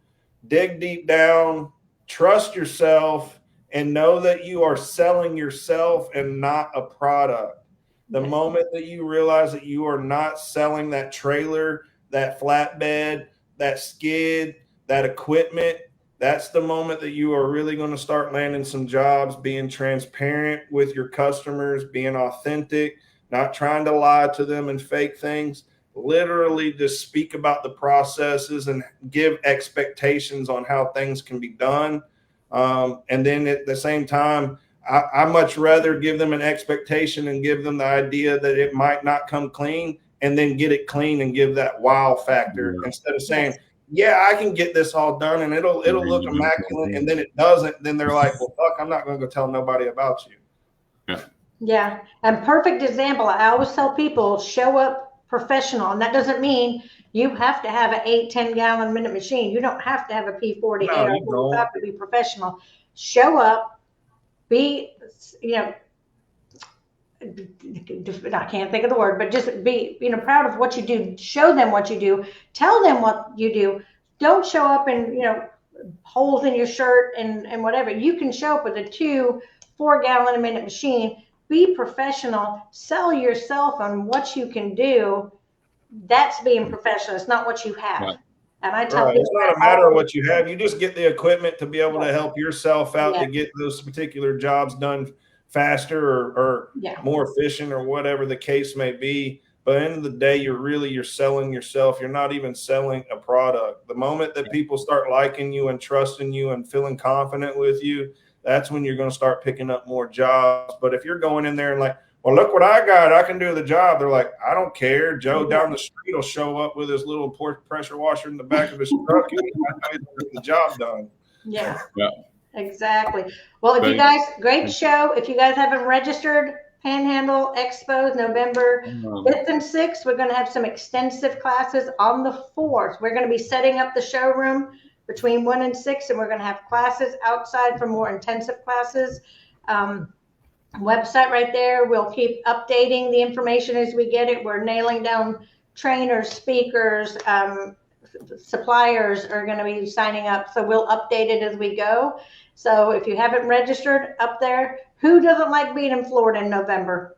dig deep down, trust yourself, and know that you are selling yourself and not a product. The moment that you realize that you are not selling that trailer, that flatbed, that skid, that equipment, that's the moment that you are really going to start landing some jobs, being transparent with your customers, being authentic, not trying to lie to them and fake things. Literally just speak about the processes and give expectations on how things can be done. And then at the same time, I much rather give them an expectation and give them the idea that it might not come clean, and then get it clean and give that wow factor instead of saying, yeah, I can get this all done and it'll look immaculate, and then it doesn't. Then they're like, well, fuck, I'm not going to go tell nobody about you. Yeah. And perfect example. I always tell people, show up professional. And that doesn't mean you have to have an 8-10 gallon minute machine. You don't have to have a P40 or 45 to be professional. Show up, be, I can't think of the word, but just be, proud of what you do. Show them what you do. Tell them what you do. Don't show up and, holes in your shirt and whatever. You can show up with a 2-4 gallon a minute machine. Be professional. Sell yourself on what you can do. That's being professional. It's not what you have. Right. And I tell it's not a matter of what you have. You just get the equipment to be able to help yourself out to get those particular jobs done faster or more efficient or whatever the case may be. But at the end of the day, you're selling yourself. You're not even selling a product. The moment that people start liking you and trusting you and feeling confident with you, that's when you're going to start picking up more jobs. But if you're going in there and like, well, look what I got, I can do the job. They're like, I don't care. Joe down the street will show up with his little pressure washer in the back of his truck and get the job done. Yeah. Exactly. Well, if you guys, great show. If you guys haven't registered, Panhandle Expo, November 5th and 6th, we're going to have some extensive classes on the 4th. We're going to be setting up the showroom between 1 and 6, and we're going to have classes outside for more intensive classes. Website right there. We'll keep updating the information as we get it. We're nailing down trainers, speakers, suppliers are going to be signing up. So we'll update it as we go. So if you haven't registered up there, who doesn't like being in Florida in November?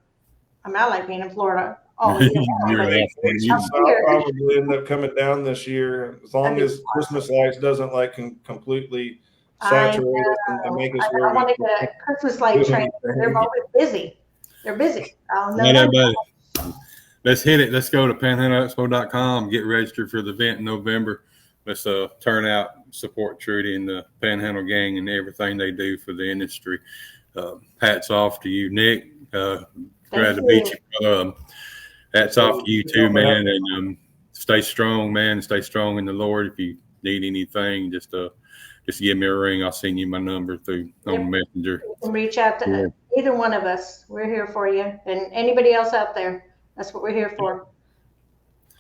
I mean, I like being in Florida all year long. I'll probably end up coming down this year as long as Christmas lights doesn't completely saturate us and make us I want to get a Christmas light train. They're always busy. They're busy. Let's hit it. Let's go to panhandleexpo.com, get registered for the event in November. Let's turn out, support Trudi and the Panhandle Gang and everything they do for the industry. Hats off to you, Nick. Glad to meet you. Hats off to you too, man. And stay strong, man. Stay strong in the Lord. If you need anything, just give me a ring. I'll send you my number on Messenger. You can reach out to either one of us. We're here for you. And anybody else out there. That's what we're here for.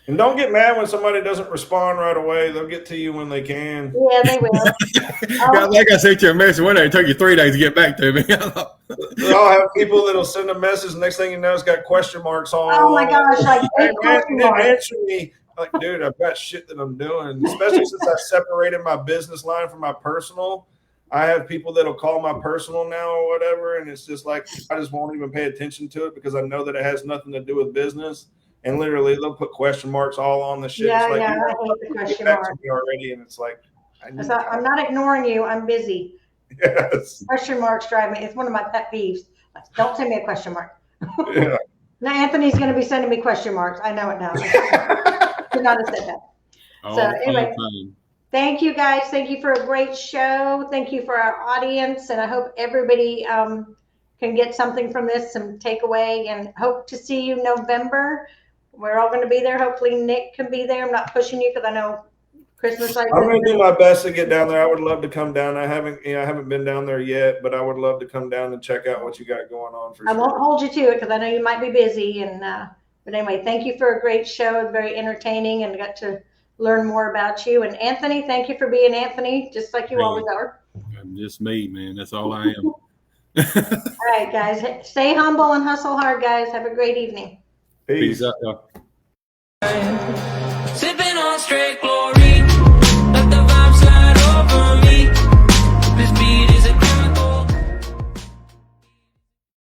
And don't get mad when somebody doesn't respond right away. They'll get to you when they can. Yeah, they will. Like I said to your message one day, it took you 3 days to get back to me. I'll have people that'll send a message. Next thing you know, it's got question marks on. Oh my gosh! Like, hey, man, you didn't answer me. Like, dude, I've got shit that I'm doing. Especially since I separated my business line from my personal. I have people that'll call my personal now or whatever, and it's just like I just won't even pay attention to it because I know that it has nothing to do with business. And literally, they'll put question marks all on the shit. Yeah, it's like, I hate the question marks. Already, and it's like, I'm not ignoring you. I'm busy. Yes. Question marks drive me. It's one of my pet peeves. Don't send me a question mark. Yeah. Now Anthony's going to be sending me question marks. I know it now. Should not have said that. So anyway, thank you guys. Thank you for a great show. Thank you for our audience, and I hope everybody can get something from this, some takeaway, and hope to see you November. We're all going to be there. Hopefully Nick can be there. I'm not pushing you because I know Christmas lights. I'm gonna do my best to get down there. I would love to come down. I haven't been down there yet, but I would love to come down and check out what you got going on for I sure. won't hold you to it because I know you might be busy. And but anyway, thank you for a great show, very entertaining, and got to learn more about you. And Anthony, thank you for being Anthony, just like you always are. I'm just me, man. That's all I am. All right, guys, stay humble and hustle hard, guys. Have a great evening. Peace. Peace out, y'all. Sipping on straight glory.